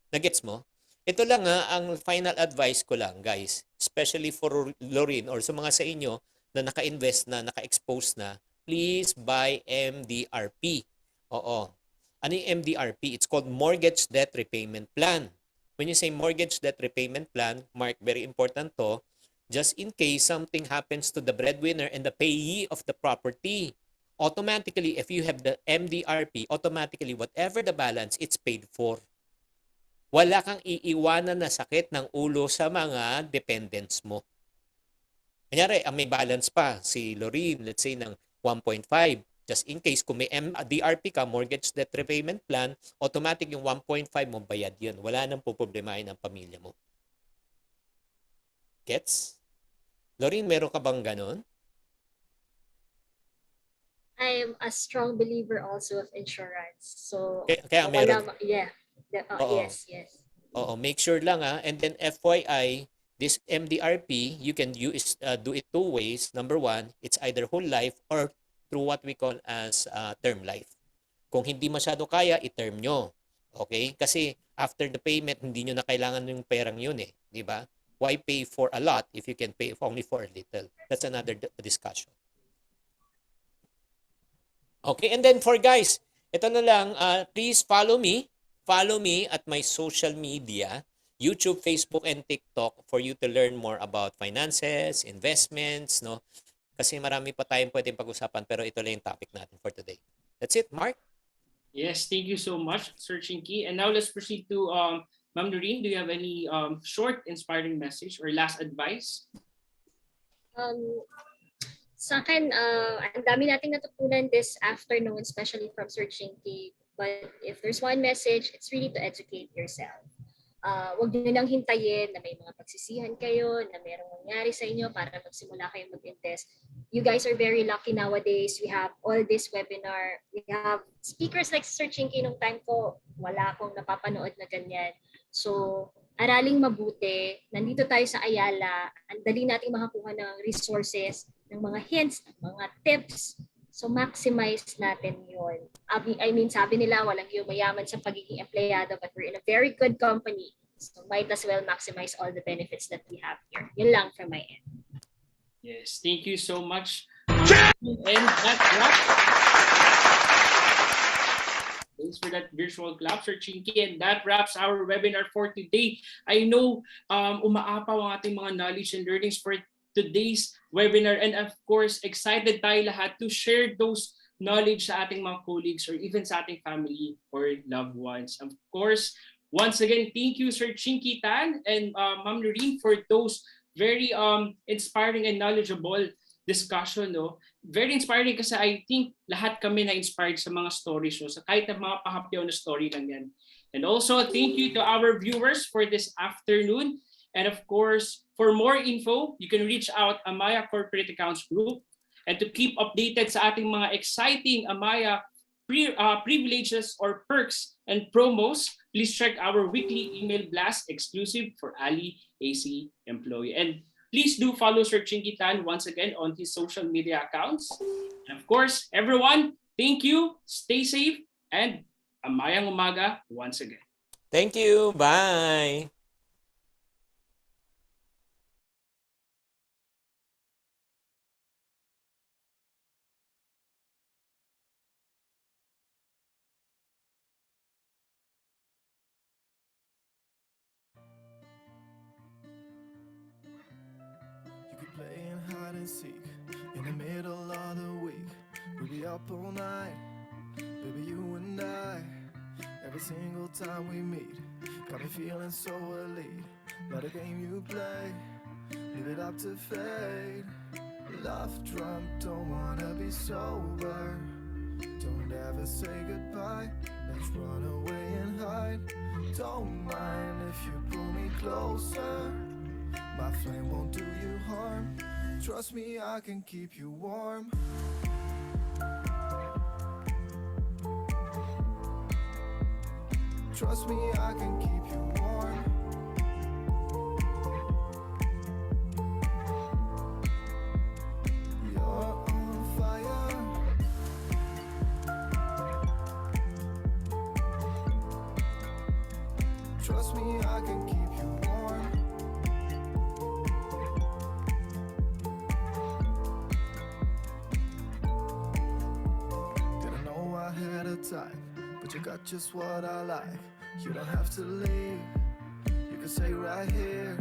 Nagets mo? Ito lang ang final advice ko lang, guys. Especially for Lorin or sa mga sa inyo na naka-invest na, naka-expose na, please buy MDRP. Oo. Ano yung MDRP? It's called Mortgage Debt Repayment Plan. When you say Mortgage Debt Repayment Plan, Mark, very important to, just in case something happens to the breadwinner and the payee of the property. Automatically, if you have the MDRP, automatically, whatever the balance, it's paid for. Wala kang iiwanan na sakit ng ulo sa mga dependents mo. Kanyari, may balance pa si Lorin, let's say ng 1.5. Just in case, kung may MDRP ka, Mortgage Debt Repayment Plan, automatic yung 1.5 mo, bayad yun. Wala nang puproblemahin ang pamilya mo. Gets? Lorin, meron ka bang ganon? I'm a strong believer also of insurance. So, Kaya meron. Yeah. Yes. Oo, make sure lang And then FYI, this MDRP, you can do it two ways. Number one, it's either whole life or through what we call as term life. Kung hindi masyado kaya, i-term nyo. Okay? Kasi after the payment, hindi nyo na kailangan yung perang yun Di ba? Why pay for a lot if you can pay only for a little? That's another discussion. Okay, and then for guys, ito na lang, please follow me. Follow me at my social media, YouTube, Facebook, and TikTok for you to learn more about finances, investments, no? Kasi marami pa tayong pwedeng pag-usapan pero ito lang yung topic natin for today. That's it, Mark. Yes, thank you so much, Sir Chinky. And now let's proceed to Ma'am Noreen. Do you have any short, inspiring message or last advice? Sa akin, ang dami nating natutunan this afternoon, especially from Sir Chinky. But if there's one message, it's really to educate yourself. Huwag nyo nang hintayin na may mga pagsisihan kayo, na merong nangyari sa inyo para magsimula kayo mag-invest. You guys are very lucky nowadays. We have all this webinar. We have speakers like Sir Chinky. Nung time ko, wala akong napapanood na ganyan. So, araling mabuti. Nandito tayo sa Ayala. Ang dali nating makakuha ng resources, ng mga hints, ng mga tips. So, maximize natin yun. I mean, sabi nila, walang yumayaman sa pagiging empleyado, but we're in a very good company. So, might as well maximize all the benefits that we have here. Yun lang from my end. Yes, thank you so much. And that wraps. Thanks for that virtual clap, Sir Chinky. And that wraps our webinar for today. I know umaapaw ang ating mga knowledge and learnings for today's webinar. And of course, excited tayo lahat to share those knowledge sa ating mga colleagues or even sa ating family or loved ones. Of course, once again, thank you, Sir Chinky Tan and Ma'am Noreen for those very inspiring and knowledgeable discussion. No? Very inspiring kasi I think lahat kami na-inspired sa mga stories. No? Sa kahit na mga pahapyaw na story lang yan. And also, thank you to our viewers for this afternoon. And of course, for more info, you can reach out Amaya Corporate Accounts Group. And to keep updated sa ating mga exciting Amaya privileges or perks and promos, please check our weekly email blast exclusive for Ali AC employee. And please do follow Sir Chinky Tan once again on his social media accounts. And of course, everyone, thank you, stay safe, and Amayang Umaga once again. Thank you. Bye. and seek. In the middle of the week, we'll be up all night, baby, you and I. Every single time we meet, got me feeling so elite. Not a game you play, leave it up to fate. Love drunk, don't wanna be sober. Don't ever say goodbye, let's run away and hide. Don't mind if you pull me closer, my flame won't do you harm. Trust me, I can keep you warm. Trust me, I can keep you warm. You're on fire. Trust me, I can keep you warm. Didn't know I had a type, but you got just what I like. You don't have to leave, you can stay right here.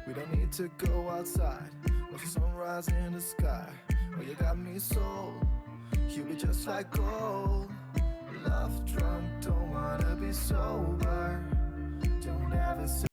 We don't need to go outside, watch the sunrise in the sky. Oh, you got me sold, you be just like gold. Love drunk, don't wanna be sober. Don't ever say